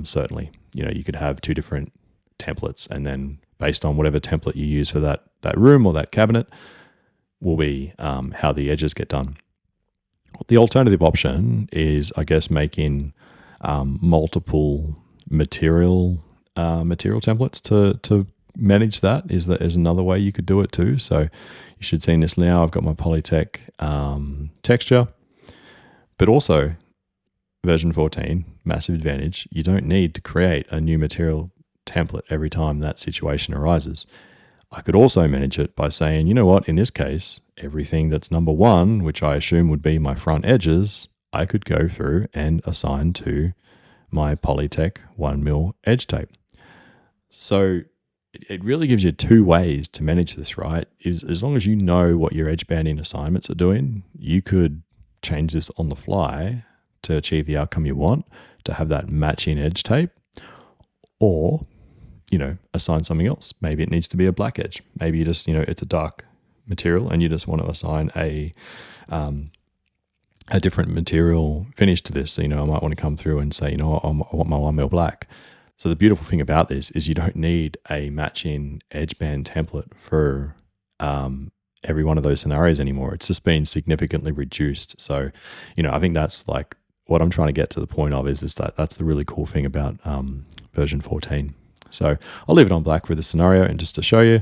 Certainly, you could have 2 different templates, and then based on whatever template you use for that room or that cabinet will be how the edges get done. The alternative option is, I guess, making multiple material templates to manage that. Is another way you could do it too. So you should see this now. I've got my Polytech texture, but also version 14, massive advantage. You don't need to create a new material template every time that situation arises. I could also manage it by saying, you know what, in this case, everything that's number 1, which I assume would be my front edges, I could go through and assign to my Polytech 1mm edge tape. So it really gives you two ways to manage this, right? Is as long as you know what your edge banding assignments are doing, you could change this on the fly to achieve the outcome you want, to have that matching edge tape, or, assign something else. Maybe it needs to be a black edge. Maybe you just, it's a dark material and you just want to assign a different material finish to this. So, I might want to come through and say, I want my 1 mil black. So the beautiful thing about this is you don't need a matching edge band template for every one of those scenarios anymore. It's just been significantly reduced. So, I think that's like what I'm trying to get to the point of is that that's the really cool thing about version 14. So I'll leave it on black for this scenario, and just to show you,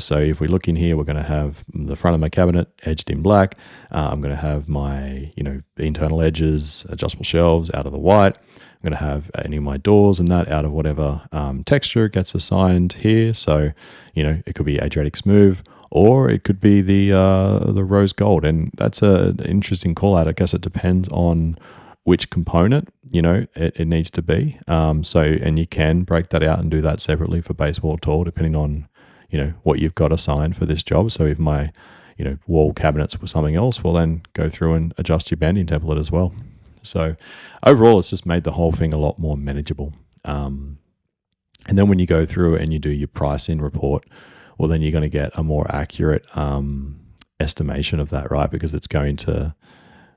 so if we look in here, we're going to have the front of my cabinet edged in black. I'm going to have my, internal edges, adjustable shelves out of the white. I'm going to have any of my doors and that out of whatever texture gets assigned here. So, it could be Adriatic Smooth, or it could be the rose gold. And that's an interesting call out. I guess it depends on which component, it needs to be. And you can break that out and do that separately for base wall tall, depending on, what you've got assigned for this job. So if my, wall cabinets were something else, well then go through and adjust your banding template as well. So overall, it's just made the whole thing a lot more manageable. And then when you go through and you do your pricing report, well, then you're going to get a more accurate estimation of that, right? Because it's going to,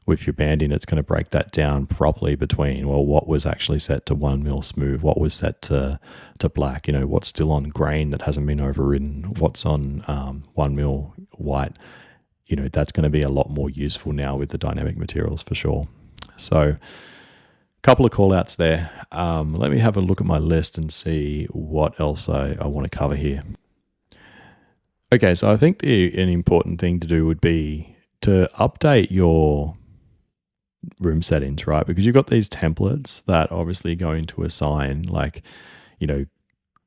with your banding, it's going to break that down properly between, well, what was actually set to 1 mil smooth, what was set to black, what's still on grain that hasn't been overridden, what's on 1 mil white. That's going to be a lot more useful now with the dynamic materials for sure. So a couple of call outs there. Let me have a look at my list and see what else I want to cover here. Okay, so I think an important thing to do would be to update your room settings, right? Because you've got these templates that obviously going to assign like,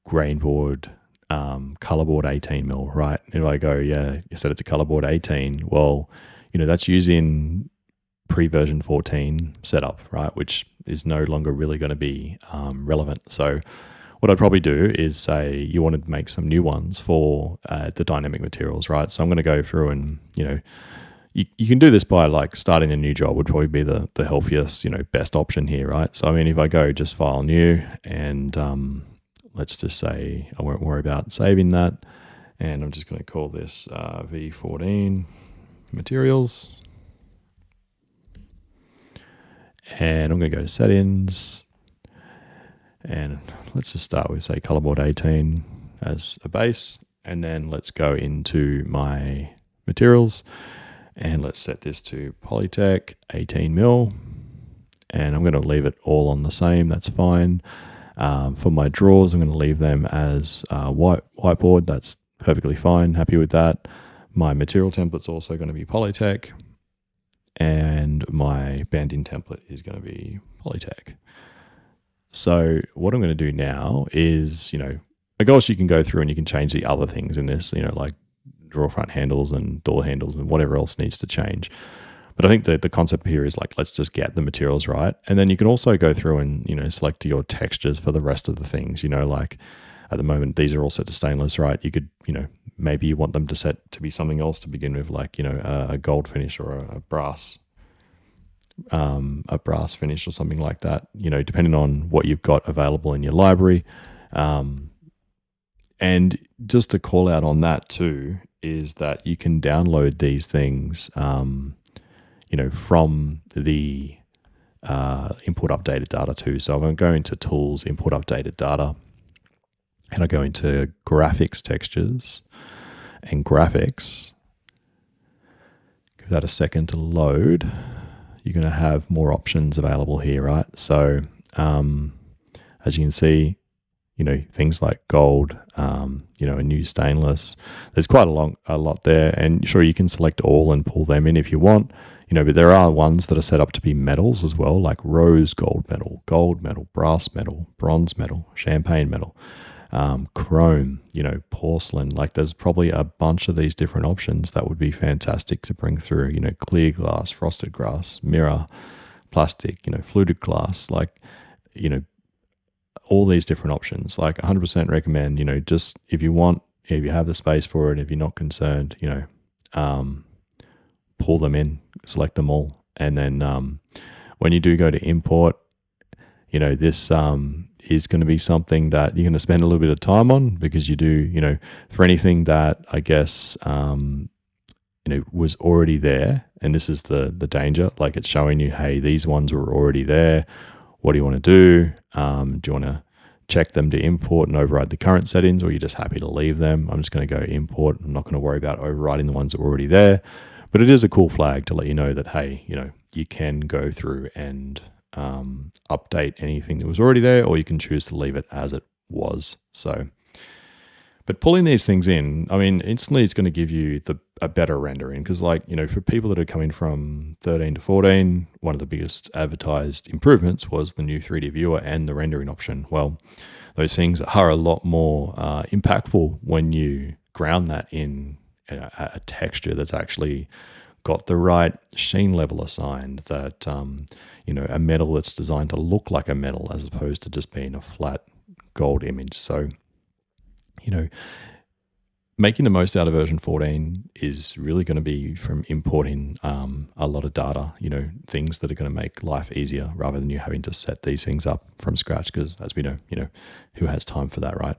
grain board, color board 18 mil, right? And if I go, you set it to color board 18, well, that's using pre-version 14 setup, right? Which is no longer really going to be relevant. So what I'd probably do is say you want to make some new ones for the dynamic materials, right? So I'm going to go through and, you can do this by like starting a new job would probably be the healthiest, best option here, right? So, I mean, if I go just file new and let's just say I won't worry about saving that. And I'm just going to call this V14 materials. And I'm going to go to settings. And let's just start with, say, colorboard 18 as a base. And then let's go into my materials. And let's set this to Polytech 18 mil. And I'm going to leave it all on the same. That's fine. For my drawers, I'm going to leave them as whiteboard. That's perfectly fine. Happy with that. My material template's also going to be Polytech. And my banding template is going to be Polytech. So what I'm going to do now is, of course you can go through and you can change the other things in this, like drawer front handles and door handles and whatever else needs to change. But I think the concept here is like, let's just get the materials right. And then you can also go through and, select your textures for the rest of the things, like at the moment, these are all set to stainless, right? You could, maybe you want them to set to be something else to begin with, like, a gold finish or a brass finish or something like that, depending on what you've got available in your library. And just to call out on that too, is that you can download these things, from the import updated data too. So I'm going to go into tools, import updated data, and I go into graphics textures and graphics. Give that a second to load. You're going to have more options available here, right? So as you can see, things like gold, a new stainless. There's quite a lot there, and sure, you can select all and pull them in if you want, but there are ones that are set up to be metals as well, like rose gold metal, brass metal, bronze metal, champagne metal, chrome, porcelain. Like there's probably a bunch of these different options that would be fantastic to bring through, clear glass, frosted glass, mirror, plastic, fluted glass, like, all these different options. Like 100% recommend, just if you have the space for it, if you're not concerned, pull them in, select them all. And then when you do go to import, this is going to be something that you're going to spend a little bit of time on, because you do, for anything that I guess, was already there. And this is the danger, like it's showing you, hey, these ones were already there. What do you want to do? Do you want to check them to import and override the current settings, or you're just happy to leave them? I'm just going to go import. I'm not going to worry about overriding the ones that were already there. But it is a cool flag to let you know that, hey, you can go through and update anything that was already there, or you can choose to leave it as it was. So, but pulling these things in, I mean, instantly it's going to give you a better rendering, because for people that are coming from 13 to 14, one of the biggest advertised improvements was the new 3D viewer and the rendering option. Well, those things are a lot more impactful when you ground that in a texture that's actually got the right sheen level assigned, that a metal that's designed to look like a metal as opposed to just being a flat gold image. So making the most out of version 14 is really going to be from importing a lot of data, things that are going to make life easier, rather than you having to set these things up from scratch, because as we know, who has time for that, right?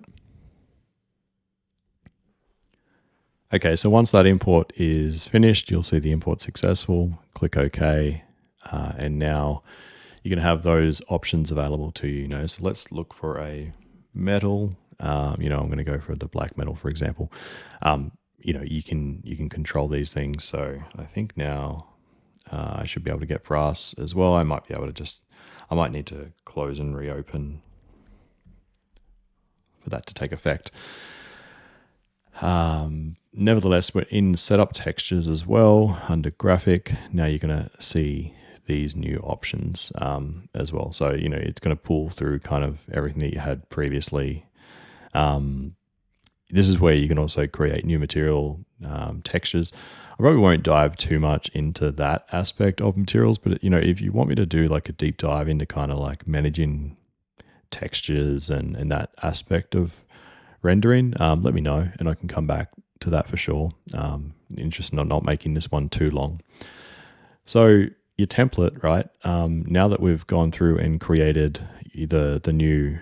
Okay, so once that import is finished, you'll see the import successful. Click OK, and now you're going to have those options available to you. So let's look for a metal. I'm going to go for the black metal, for example. You can control these things. So I think now I should be able to get brass as well. I might be able to I might need to close and reopen for that to take effect. Nevertheless, we're in setup textures as well under graphic. Now you're going to see these new options as well. So, it's going to pull through kind of everything that you had previously. This is where you can also create new material textures. I probably won't dive too much into that aspect of materials, but if you want me to do like a deep dive into kind of like managing textures and that aspect of rendering, let me know and I can come back to that for sure. Interested in not making this one too long. So your template, right? Now that we've gone through and created the new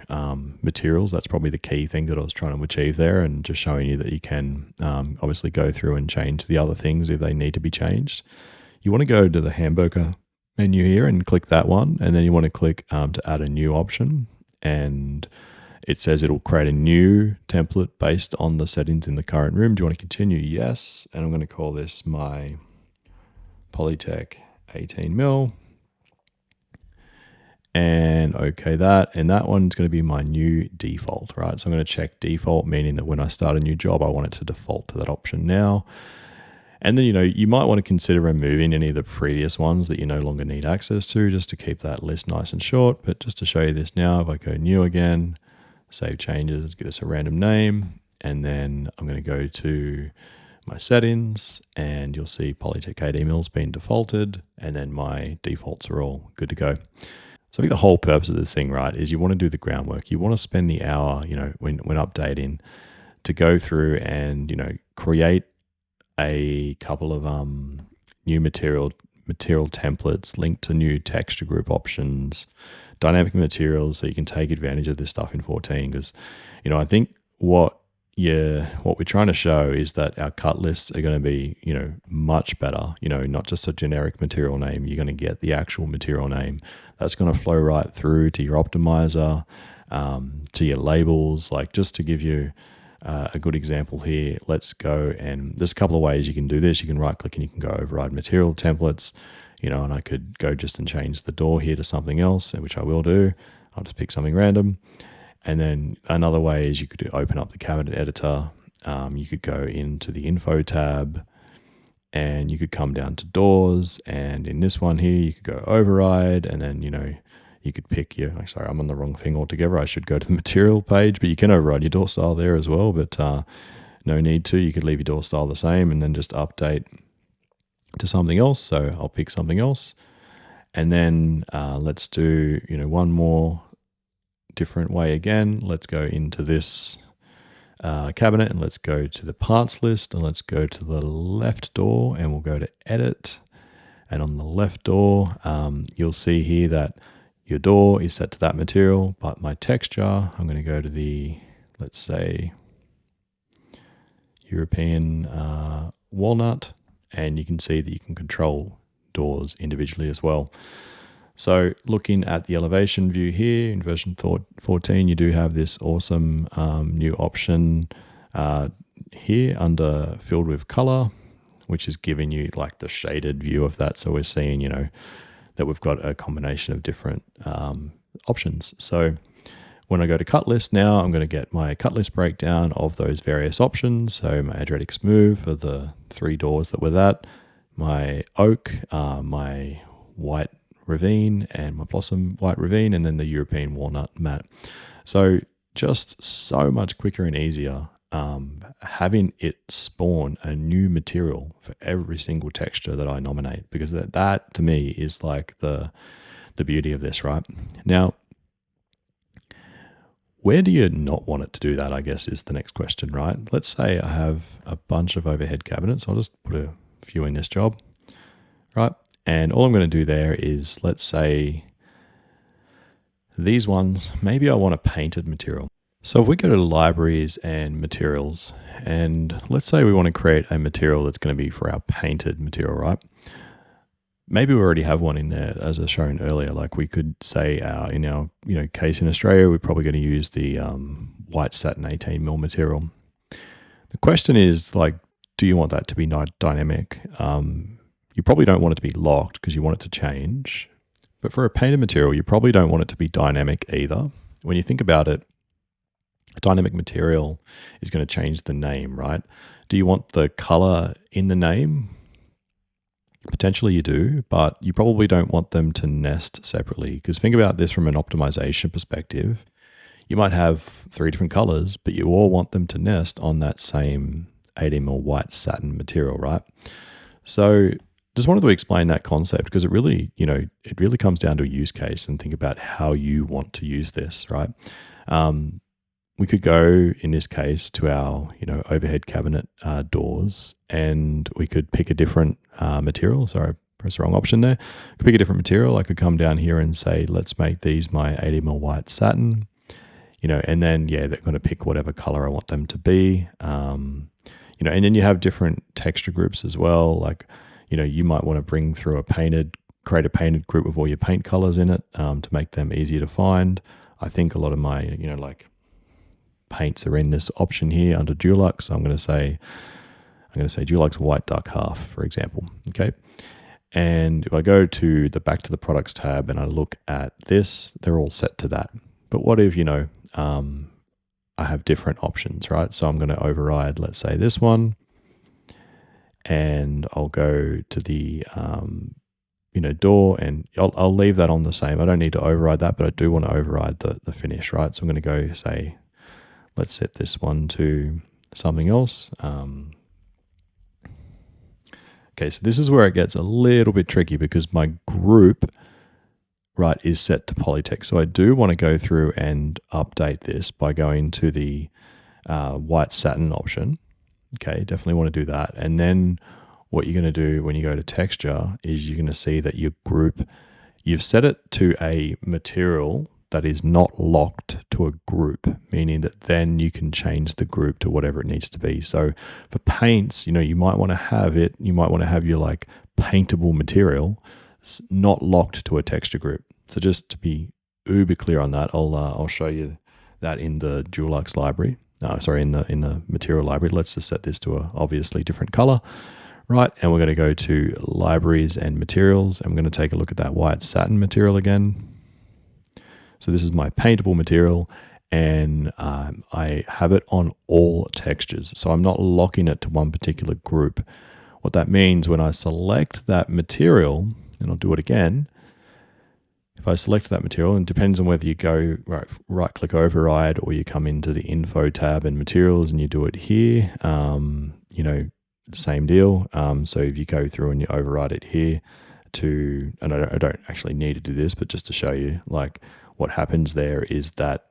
materials, that's probably the key thing that I was trying to achieve there, and just showing you that you can obviously go through and change the other things if they need to be changed. You want to go to the hamburger menu here and click that one, and then you want to click to add a new option, and it says it'll create a new template based on the settings in the current room. Do you want to continue? Yes. And I'm going to call this my Polytech 18mm. And okay that. And that one's going to be my new default, right? So I'm going to check default, meaning that when I start a new job, I want it to default to that option now. And then, you might want to consider removing any of the previous ones that you no longer need access to, just to keep that list nice and short. But just to show you this now, if I go new again, save changes, give this a random name, and then I'm going to go to my settings, and you'll see Polytech 18mm being defaulted, and then my defaults are all good to go. So I think the whole purpose of this thing, right, is you want to do the groundwork. You want to spend the hour, when updating, to go through and, create a couple of new material templates, linked to new texture group options, dynamic materials, so you can take advantage of this stuff in 14. Because, I think what we're trying to show is that our cut lists are going to be, much better, not just a generic material name. You're going to get the actual material name that's going to flow right through to your optimizer, to your labels. Like, just to give you a good example here, let's go, and there's a couple of ways you can do this. You can right click and you can go override material templates, and I could go just and change the door here to something else, which I will do. I'll just pick something random. And then another way is you could open up the cabinet editor. You could go into the info tab, and you could come down to doors. And in this one here, you could go override, and then, you could pick sorry, I'm on the wrong thing altogether. I should go to the material page, but you can override your door style there as well, but no need to. You could leave your door style the same and then just update to something else. So I'll pick something else. And then let's do, one more different way again. Let's go into this cabinet and let's go to the parts list and let's go to the left door and we'll go to edit. And on the left door, you'll see here that your door is set to that material, but my texture, I'm going to go to the, let's say, European walnut, and you can see that you can control doors individually as well. So looking at the elevation view here in version 14, you do have this awesome new option here under filled with color, which is giving you like the shaded view of that. So we're seeing, you know, that we've got a combination of different options. So when I go to cut list now, I'm going to get my cut list breakdown of those various options. So my Adriatic Smooth for the 3 doors that were that, my oak, my white Ravine and my Blossom White Ravine, and then the European Walnut Matte. So just so much quicker and easier having it spawn a new material for every single texture that I nominate, because that to me is like the beauty of this, right? Now, where do you not want it to do that, I guess, is the next question, right? Let's say I have a bunch of overhead cabinets. I'll just put a few in this job, right? And all I'm going to do there is, let's say these ones, maybe I want a painted material. So if we go to libraries and materials, and let's say we want to create a material that's going to be for our painted material, right? Maybe we already have one in there, as I shown earlier. Like we could say in our case in Australia, we're probably going to use the white satin 18mm material. The question is, like, do you want that to be dynamic? You probably don't want it to be locked because you want it to change. But for a painted material, you probably don't want it to be dynamic either. When you think about it, a dynamic material is going to change the name, right? Do you want the color in the name? Potentially you do, but you probably don't want them to nest separately, because think about this from an optimization perspective. You might have 3 different colors, but you all want them to nest on that same 18mm white satin material, right? So just wanted to explain that concept, because it really comes down to a use case and think about how you want to use this, right? We could go, in this case, to our overhead cabinet doors, and we could pick a different material. Sorry, I pressed the wrong option there. I could pick a different material. I could come down here and say, let's make these my 18mm white satin, and then, they're going to pick whatever color I want them to be. And then you have different texture groups as well. Like, you might want to bring through create a painted group with all your paint colors in it to make them easier to find. I think a lot of my, paints are in this option here under Dulux. So I'm going to say Dulux White Duck Half, for example. Okay. And if I go to the back to the products tab and I look at this, they're all set to that. But what if, I have different options, right? So I'm going to override, let's say, this one, and I'll go to the, door, and I'll leave that on the same. I don't need to override that, but I do want to override the finish, right? So I'm going to go say, let's set this one to something else. Okay, so this is where it gets a little bit tricky, because my group, right, is set to Polytext. So I do want to go through and update this by going to the white satin option. Okay, definitely want to do that. And then what you're going to do when you go to texture is you're going to see that your group, you've set it to a material that is not locked to a group, meaning that then you can change the group to whatever it needs to be. So for paints, you might want to have your like paintable material not locked to a texture group. So just to be uber clear on that, I'll show you that in the Dulux library. In the material library. Let's just set this to a obviously different color, right? And we're going to go to libraries and materials. I'm going to take a look at that white satin material again. So this is my paintable material, and I have it on all textures. So I'm not locking it to one particular group. What that means, when I select that material, and I'll do it again, if I select that material, and it depends on whether you go right click override or you come into the info tab and materials and you do it here, same deal. So if you go through and you override it here and I don't actually need to do this, but just to show you, like what happens there is that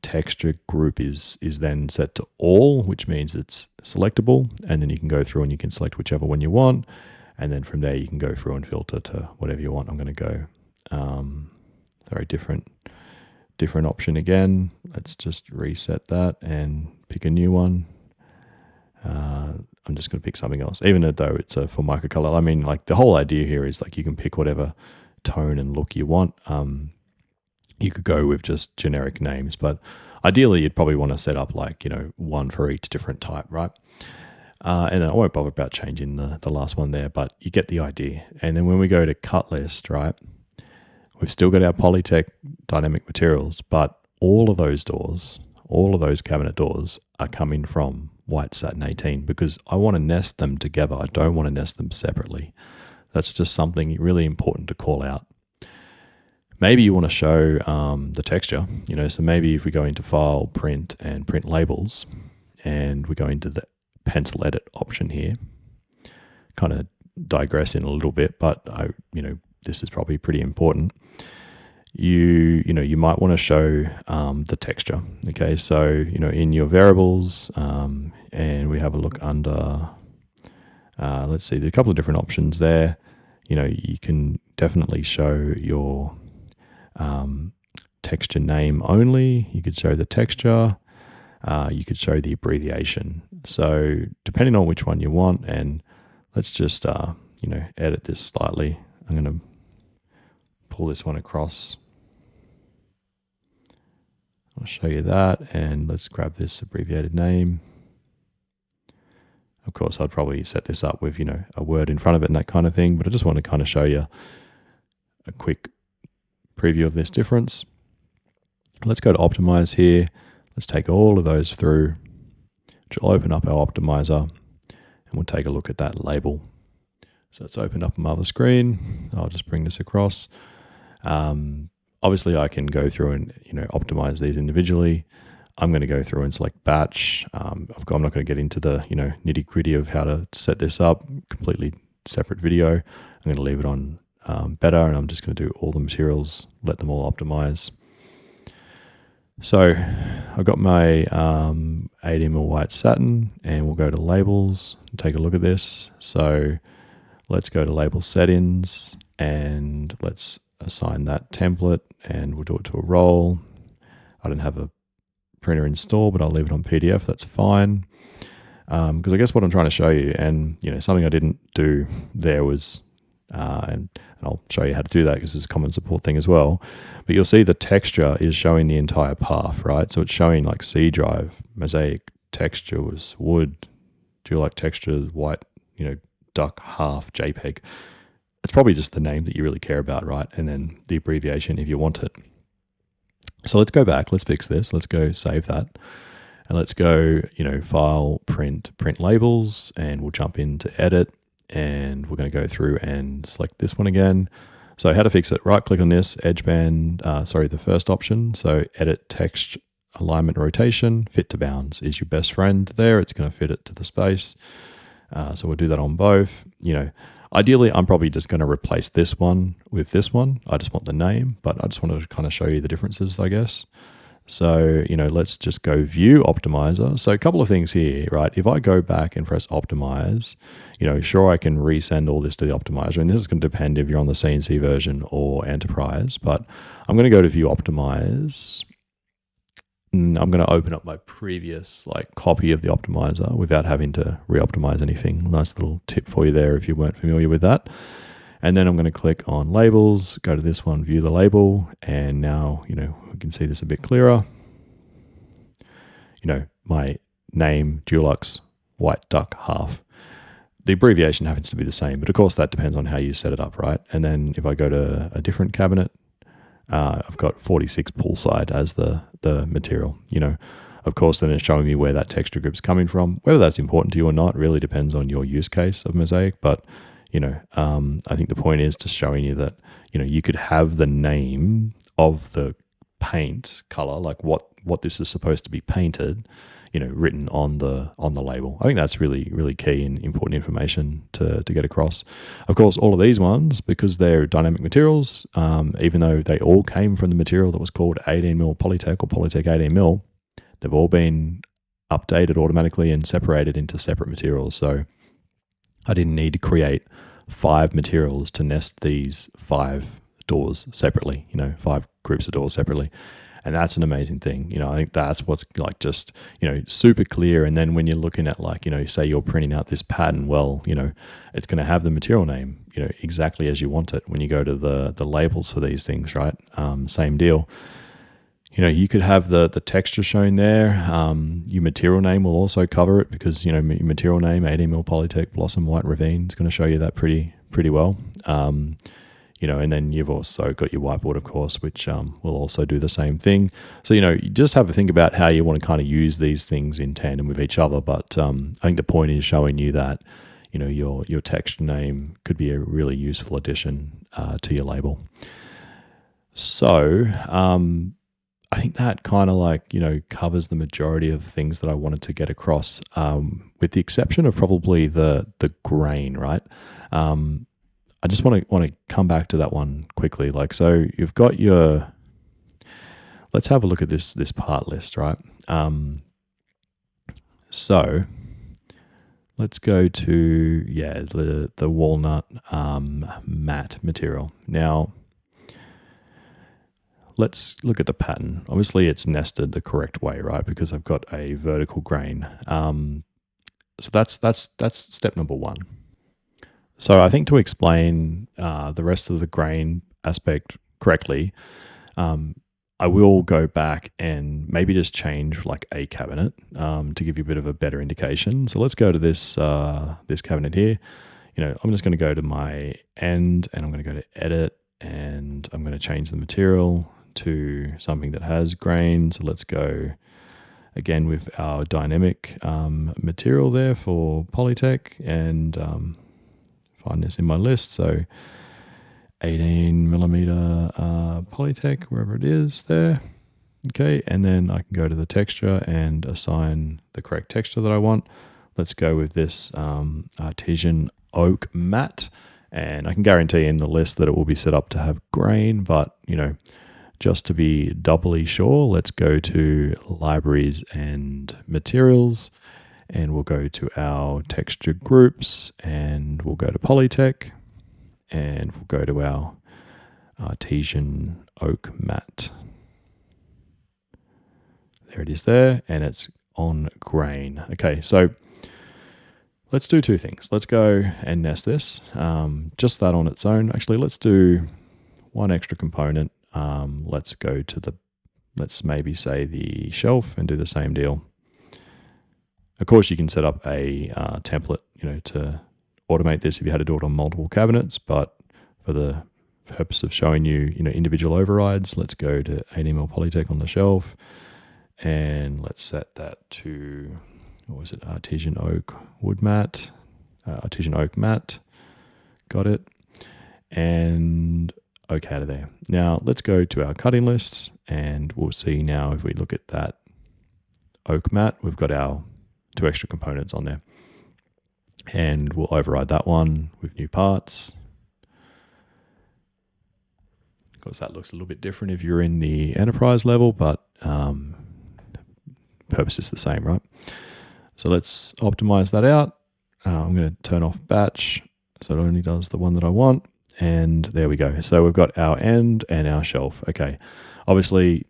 texture group is then set to all, which means it's selectable, and then you can go through and you can select whichever one you want, and then from there you can go through and filter to whatever you want. I'm going to go different option again. Let's just reset that and pick a new one. I'm just going to pick something else, even though it's a Formica color. I mean, like the whole idea here is like you can pick whatever tone and look you want. You could go with just generic names, but ideally you'd probably want to set up like, one for each different type, right? And then I won't bother about changing the last one there, but you get the idea. And then when we go to cut list, right, we've still got our Polytech dynamic materials, but all of those doors, all of those cabinet doors are coming from white satin 18 because I want to nest them together. I don't want to nest them separately. That's just something really important to call out. Maybe you want to show the texture, so maybe if we go into File, Print, and Print Labels, and we go into the pencil edit option here, kind of digress in a little bit, but this is probably pretty important. You might want to show the texture. Okay, so in your variables, and we have a look under. Let's see, there's a couple of different options there. You can definitely show your texture name only. You could show the texture. You could show the abbreviation. So depending on which one you want, and let's just edit this slightly. I'm going to pull this one across. I'll show you that, and let's grab this abbreviated name. Of course, I'd probably set this up with a word in front of it and that kind of thing, but I just want to kind of show you a quick preview of this difference. Let's go to optimize here. Let's take all of those through, which will open up our optimizer, and we'll take a look at that label. So it's opened up on my other screen. I'll just bring this across. Obviously I can go through and optimize these individually. I'm going to go through and select batch. I'm not going to get into the nitty gritty of how to set this up. Completely separate video. I'm going to leave it on better, and I'm just going to do all the materials, let them all optimize. So I've got my 80mm white satin, and we'll go to labels and take a look at this. So let's go to label settings, and let's assign that template, and we'll do it to a role. I don't have a printer installed, but I'll leave it on PDF. That's fine. Because I guess what I'm trying to show you, and something I didn't do there was, and I'll show you how to do that because it's a common support thing as well. But you'll see the texture is showing the entire path, right? So it's showing like C drive, Mozaik, textures, wood, do you like textures, white, duck, half, JPEG. It's probably just the name that you really care about, right? And then the abbreviation if you want it. So let's go back. Let's fix this. Let's go save that. And let's go, File, Print Labels, and we'll jump into Edit, and we're going to go through and select this one again. So how to fix it, right click on this, Edgeband, the first option. So Edit Text Alignment Rotation, Fit to Bounds is your best friend there. It's going to fit it to the space. So we'll do that on both. Ideally, I'm probably just going to replace this one with this one. I just want the name, but I just want to kind of show you the differences, I guess. So, let's just go View Optimizer. So a couple of things here, right? If I go back and press Optimize, sure, I can resend all this to the optimizer, and this is going to depend if you're on the CNC version or Enterprise, but I'm going to go to View Optimize. And I'm going to open up my previous copy of the optimizer without having to re-optimize anything. Nice little tip for you there if you weren't familiar with that. And then I'm going to click on labels, go to this one, view the label, and now, we can see this a bit clearer. My name, Dulux, white duck, half. The abbreviation happens to be the same, but of course that depends on how you set it up, right? And then if I go to a different cabinet, I've got 46 poolside as the material. Of course, then it's showing me where that texture group's coming from. Whether that's important to you or not really depends on your use case of Mozaik. But I think the point is just showing you that you could have the name of the paint color, like what this is supposed to be painted, written on the label. I think that's really key and important information to get across. Of course, all of these ones, because they're dynamic materials, even though they all came from the material that was called 18mm Polytech or Polytech 18mm, they've all been updated automatically and separated into separate materials. So I didn't need to create 5 materials to nest these 5 doors separately, 5 groups of doors separately. And that's an amazing thing. I think that's what's like just, super clear. And then when you're looking at like, say you're printing out this pattern, well, it's going to have the material name, exactly as you want it. When you go to the labels for these things, right? Same deal. You could have the texture shown there. Your material name will also cover it because, your material name, 18mm Polytech Blossom White Ravine, is going to show you that pretty well. And then you've also got your whiteboard, of course, which will also do the same thing. So, you just have to think about how you want to kind of use these things in tandem with each other. But I think the point is showing you that, your texture name could be a really useful addition to your label. So, I think that kind of like, covers the majority of things that I wanted to get across, with the exception of probably the grain, right? I just want to come back to that one quickly. Like, so you've got let's have a look at this part list, right? So let's go to, the walnut mat material. Now, let's look at the pattern. Obviously, it's nested the correct way, right? Because I've got a vertical grain. So that's step number 1. So I think to explain the rest of the grain aspect correctly, I will go back and maybe just change like a cabinet to give you a bit of a better indication. So let's go to this cabinet here. I'm just going to go to my end and I'm going to go to edit and I'm going to change the material to something that has grain. So let's go again with our dynamic material there for Polytech and find this in my list. So 18mm Polytech, wherever it is there. Okay, and then I can go to the texture and assign the correct texture that I want. Let's go with this artesian oak matte. And I can guarantee in the list that it will be set up to have grain, but just to be doubly sure, let's go to libraries and materials and we'll go to our texture groups and we'll go to Polytech and we'll go to our artesian oak matte. There it is there, and it's on grain. Okay, so let's do 2 things. Let's go and nest this, just that on its own. Actually, let's do 1 extra component. Let's go to let's maybe say the shelf and do the same deal. Of course, you can set up a template, to automate this if you had to do it on multiple cabinets, but for the purpose of showing you, individual overrides, let's go to 18mm Polytech on the shelf and let's set that to, what was it, artesian oak wood mat, artesian oak mat, got it, and okay out of there. Now let's go to our cutting lists and we'll see now if we look at that oak mat, we've got our 2 extra components on there. And we'll override that one with new parts. Of course, that looks a little bit different if you're in the enterprise level, but purpose is the same, right? So let's optimize that out. I'm going to turn off batch so it only does the one that I want. And there we go. So we've got our end and our shelf. Okay. Obviously,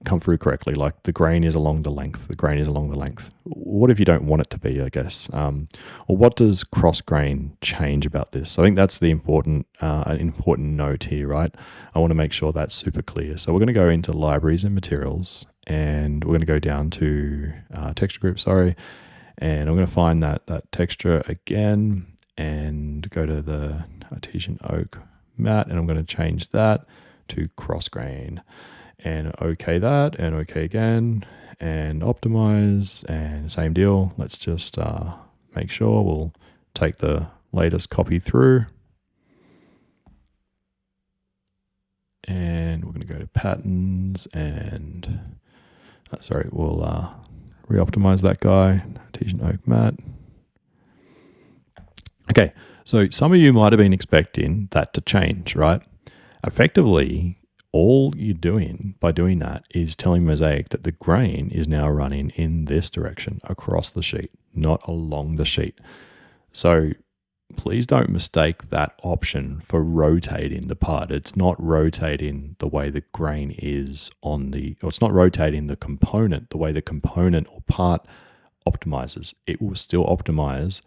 come through correctly. Like the grain is along the length. The grain is along the length. What if you don't want it to be, I guess? Or what does cross grain change about this? So I think that's the important note here, right? I want to make sure that's super clear. So we're going to go into libraries and materials and we're going to go down to texture group, and I'm going to find that texture again and go to the artesian oak matte and I'm going to change that to cross grain. And okay that, and okay again, and optimize, and same deal. Let's just make sure we'll take the latest copy through. And we're going to go to patterns and, we'll re-optimize that guy. Artesian oak matte. Okay, so some of you might have been expecting that to change, right? Effectively, all you're doing by doing that is telling Mozaik that the grain is now running in this direction across the sheet, not along the sheet. So please don't mistake that option for rotating the part. It's not rotating the way the grain is on the, or it's not rotating the component the way the component or part optimizes. It will still optimize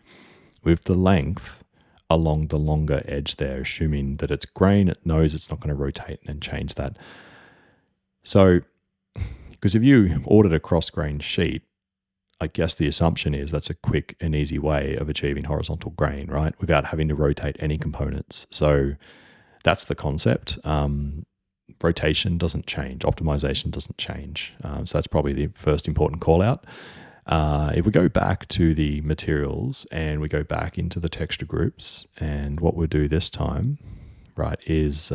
with the length along the longer edge there, assuming that it's grain, it knows it's not going to rotate and change that. So, because if you ordered a cross-grain sheet, I guess the assumption is that's a quick and easy way of achieving horizontal grain, right? Without having to rotate any components. So that's the concept. Rotation doesn't change. Optimization doesn't change. So that's probably the first important call out. If we go back to the materials and we go back into the texture groups, and what we'll do this time, right, is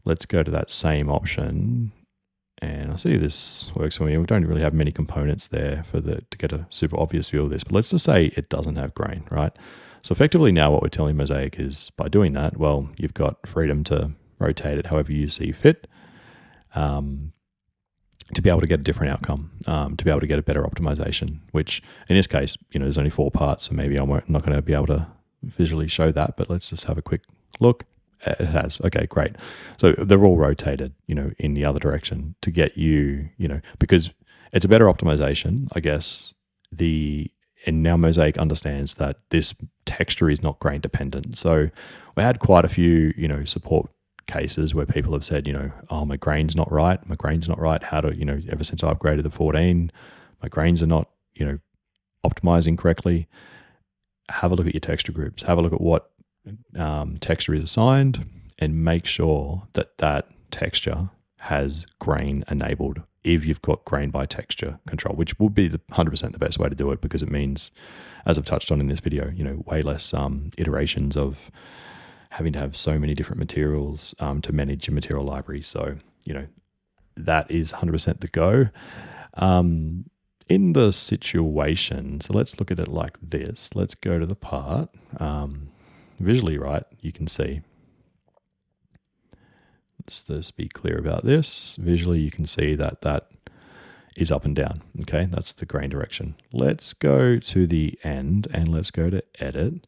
let's go to that same option. And I see this works for me. We don't really have many components there to get a super obvious view of this, but let's just say it doesn't have grain, right? So effectively now what we're telling Mozaik is by doing that, well, you've got freedom to rotate it however you see fit, to be able to get a different outcome, to be able to get a better optimization, which in this case, there's only 4 parts, so maybe I'm not going to be able to visually show that, but let's just have a quick look. It has. Okay, great. So they're all rotated, in the other direction to get you, because it's a better optimization, I guess. And now Mozaik understands that this texture is not grain dependent. So we had quite a few, support cases where people have said, oh, my grain's not right. How do, ever since I upgraded the 14, my grains are not, optimizing correctly. Have a look at your texture groups. Have a look at what texture is assigned and make sure that that texture has grain enabled if you've got grain by texture control, which would be 100% the best way to do it, because it means, as I've touched on in this video, way less iterations of having to have so many different materials to manage your material library. So, that is 100% the go. In the situation, so let's look at it like this. Let's go to the part. Visually, right, you can see. Let's just be clear about this. Visually, you can see that that is up and down. Okay, that's the grain direction. Let's go to the end and let's go to edit.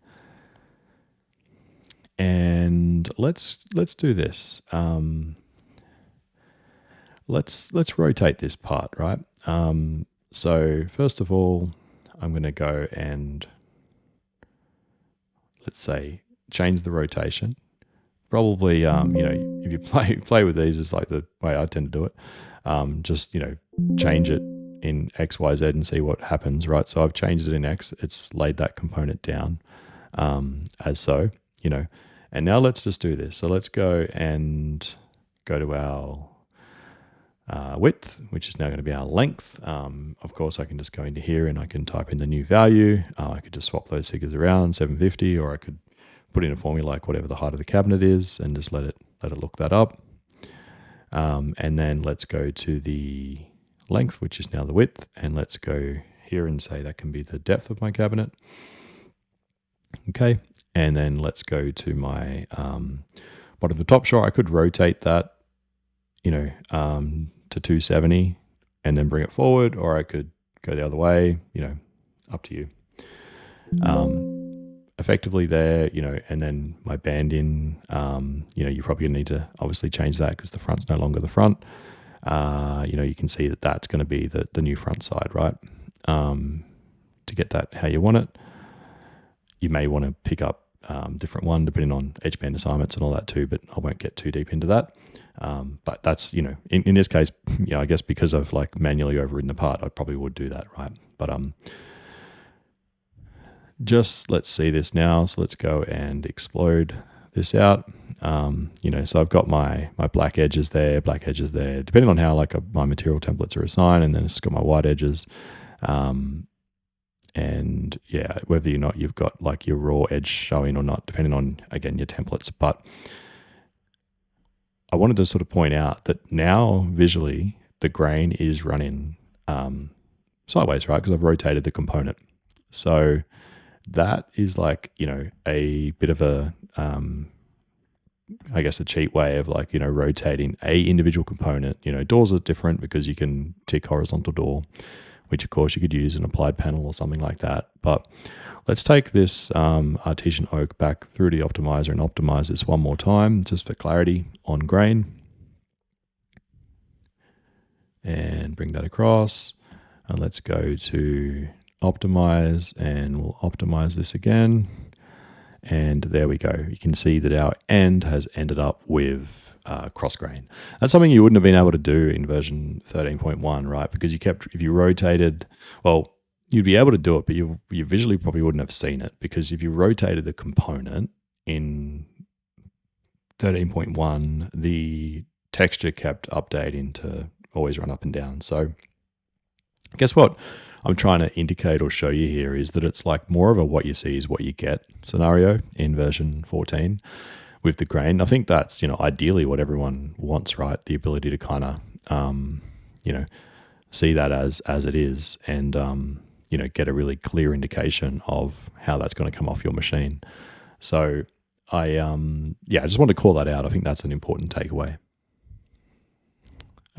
And let's do this. Let's rotate this part, right? So first of all, I'm going to go and let's say change the rotation. Probably, if you play with these, is like the way I tend to do it. Just, change it in X, Y, Z and see what happens, right? So I've changed it in X. It's laid that component down as so, and now let's just do this. So let's go and go to our width, which is now going to be our length. Of course, I can just go into here and I can type in the new value. I could just swap those figures around, 750, or I could put in a formula like whatever the height of the cabinet is and just let it look that up. And then let's go to the length, which is now the width, and let's go here and say that can be the depth of my cabinet. Okay, and then let's go to my bottom of the top. Sure, I could rotate that, to 270 and then bring it forward, or I could go the other way, up to you. Effectively there, and then my band-in, you're probably going to need to obviously change that because the front's no longer the front. You can see that that's going to be the new front side, right? To get that how you want it. You may want to pick up different one depending on edgeband assignments and all that too, but I won't get too deep into that. But that's, in this case, I guess because I've like manually overridden the part, I probably would do that, right? But just let's see this now. So let's go and explode this out. So I've got my black edges there, depending on how my material templates are assigned, and then it's got my white edges. And yeah, whether or not you've got like your raw edge showing or not, depending on, again, your templates. But I wanted to sort of point out that now visually the grain is running sideways, right? Because I've rotated the component. So that is like, a bit of a, I guess, a cheat way of like, rotating a individual component. Doors are different because you can tick horizontal door, which of course you could use an applied panel or something like that. But let's take this artesian oak back through the optimizer and optimize this one more time, just for clarity on grain. And bring that across. And let's go to optimize, and we'll optimize this again. And there we go. You can see that our end has ended up with cross grain. That's something you wouldn't have been able to do in version 13.1, right? Because if you rotated, well, you'd be able to do it, but you visually probably wouldn't have seen it, because if you rotated the component in 13.1, the texture kept updating to always run up and down. So guess what I'm trying to indicate or show you here is that it's like more of a what you see is what you get scenario in version 14 with the grain. I think that's, ideally what everyone wants, right? The ability to kind of, see that as it is, and, get a really clear indication of how that's going to come off your machine. So I just want to call that out. I think that's an important takeaway.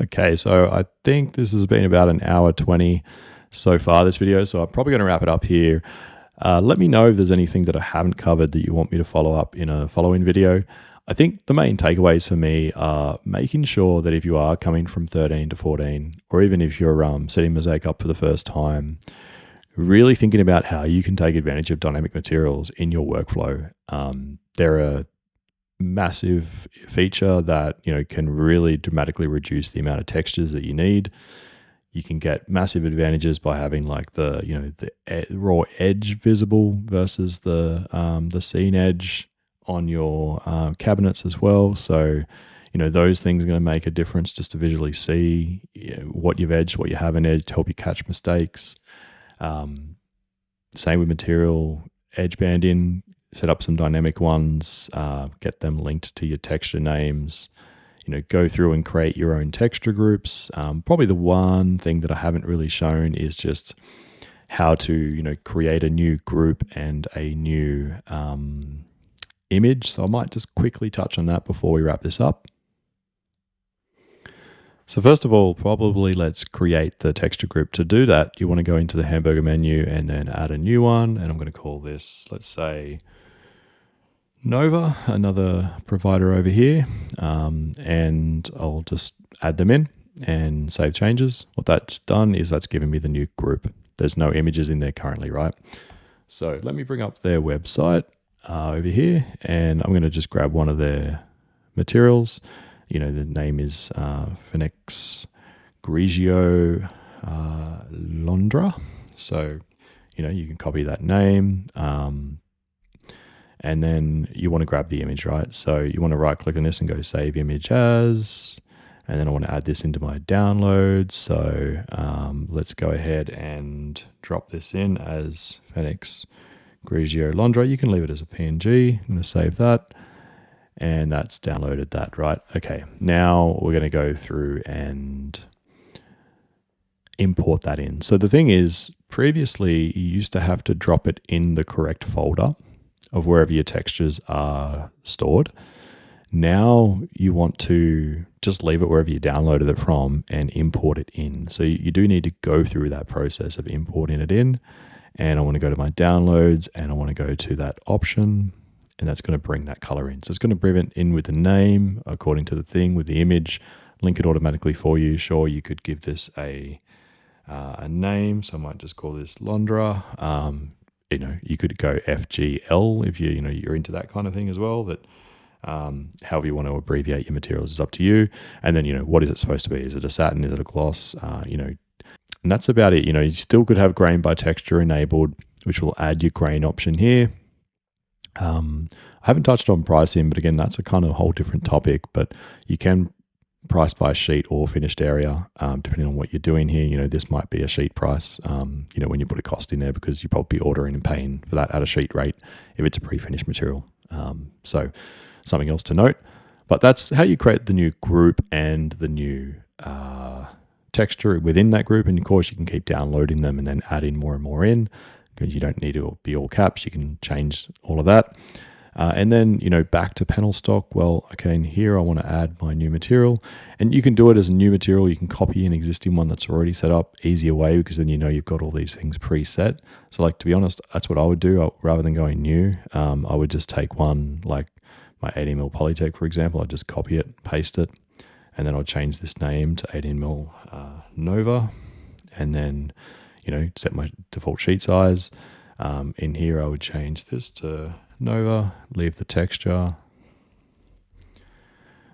Okay, so I think this has been about an hour 20 so far, this video, so I'm probably going to wrap it up here. Let me know if there's anything that I haven't covered that you want me to follow up in a following video. I think the main takeaways for me are making sure that if you are coming from 13 to 14, or even if you're setting Mozaik up for the first time, really thinking about how you can take advantage of dynamic materials in your workflow. They're a massive feature that can really dramatically reduce the amount of textures that you need. You can get massive advantages by having like the raw edge visible versus the scene edge on your cabinets as well. So those things are going to make a difference just to visually see what you've edged, what you haven't edged, to help you catch mistakes. Same with material edge banding. Set up some dynamic ones, get them linked to your texture names, go through and create your own texture groups. Probably the one thing that I haven't really shown is just how to, create a new group and a new image. So I might just quickly touch on that before we wrap this up. So first of all, probably let's create the texture group. To do that, you want to go into the hamburger menu and then add a new one. And I'm going to call this, let's say, Nova, another provider over here, and I'll just add them in and save changes. What that's done is that's given me the new group. There's no images in there currently, right? So let me bring up their website over here, and I'm going to just grab one of their materials. The name is Phoenix Grigio Londra. So, you can copy that name. And then you want to grab the image, right? So you want to right click on this and go save image as, and then I want to add this into my download. So let's go ahead and drop this in as Phoenix Grigio Londra. You can leave it as a PNG. I'm going to save that. And that's downloaded that, right? Okay, now we're going to go through and import that in. So the thing is, previously you used to have to drop it in the correct folder of wherever your textures are stored. Now you want to just leave it wherever you downloaded it from and import it in. So you do need to go through that process of importing it in. And I want to go to my downloads and I want to go to that option, and that's going to bring that color in. So it's going to bring it in with the name according to the thing, with the image, link it automatically for you. Sure, you could give this a name. So I might just call this Londra. You could go FGL if you're into that kind of thing as well. That however you want to abbreviate your materials is up to you. And then what is it supposed to be? Is it a satin? Is it a gloss? And that's about it. You still could have grain by texture enabled, which will add your grain option here. I haven't touched on pricing, but again, that's a kind of whole different topic. But you can price by sheet or finished area, depending on what you're doing here. This might be a sheet price, when you put a cost in there, because you're probably ordering and paying for that at a sheet rate if it's a pre-finished material. So something else to note. But that's how you create the new group and the new texture within that group. And of course, you can keep downloading them and then adding more and more in, because you don't need to be all caps. You can change all of that. And then, back to panel stock. Well, okay, in here, I want to add my new material. And you can do it as a new material. You can copy an existing one that's already set up. Easier way, because then you've got all these things preset. So to be honest, that's what I would do. Rather than going new, I would just take one, like my 18mm Polytech, for example. I'd just copy it, paste it, and then I'll change this name to 18mm Nova. And then, set my default sheet size. In here, I would change this to Nova, leave the texture.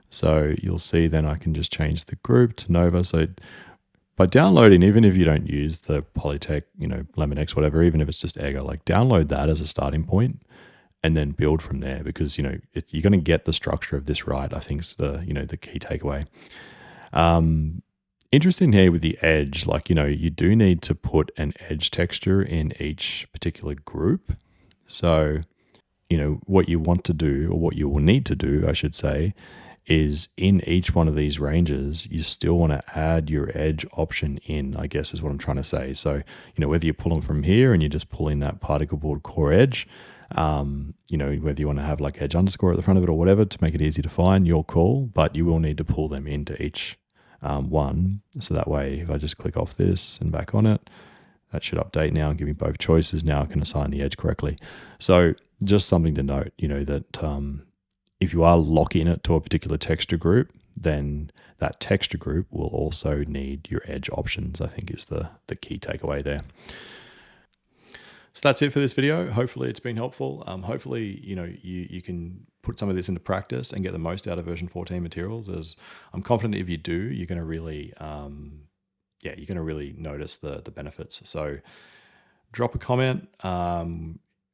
So you'll see then I can just change the group to Nova. So by downloading, even if you don't use the Polytech, Lemon X, whatever, even if it's just Ega, download that as a starting point and then build from there, because, you're going to get the structure of this right, I think is the key takeaway. Interesting here with the edge, you do need to put an edge texture in each particular group. So, what you want to do, or what you will need to do, I should say, is in each one of these ranges, you still want to add your edge option in, I guess is what I'm trying to say. So, whether you pull them from here and you're just pulling that particle board core edge, whether you want to have edge underscore at the front of it or whatever to make it easy to find, your call, but you will need to pull them into each one. So that way, if I just click off this and back on it, that should update now and give me both choices. Now I can assign the edge correctly. So just something to note, that if you are locking it to a particular texture group, then that texture group will also need your edge options, I think is the key takeaway there. So that's it for this video. Hopefully it's been helpful. Hopefully, you can put some of this into practice and get the most out of version 14 materials, as I'm confident if you do, you're going to really, notice the benefits. So drop a comment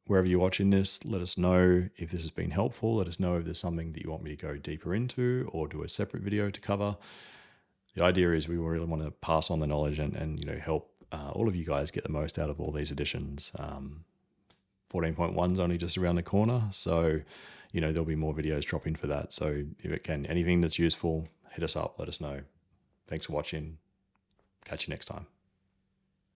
wherever you're watching this. Let us know if this has been helpful. Let us know if there's something that you want me to go deeper into or do a separate video to cover. The idea is we really want to pass on the knowledge and help all of you guys get the most out of all these additions. 14.1 is only just around the corner, so there'll be more videos dropping for that. So if anything that's useful, hit us up, let us know. Thanks for watching. Catch you next time.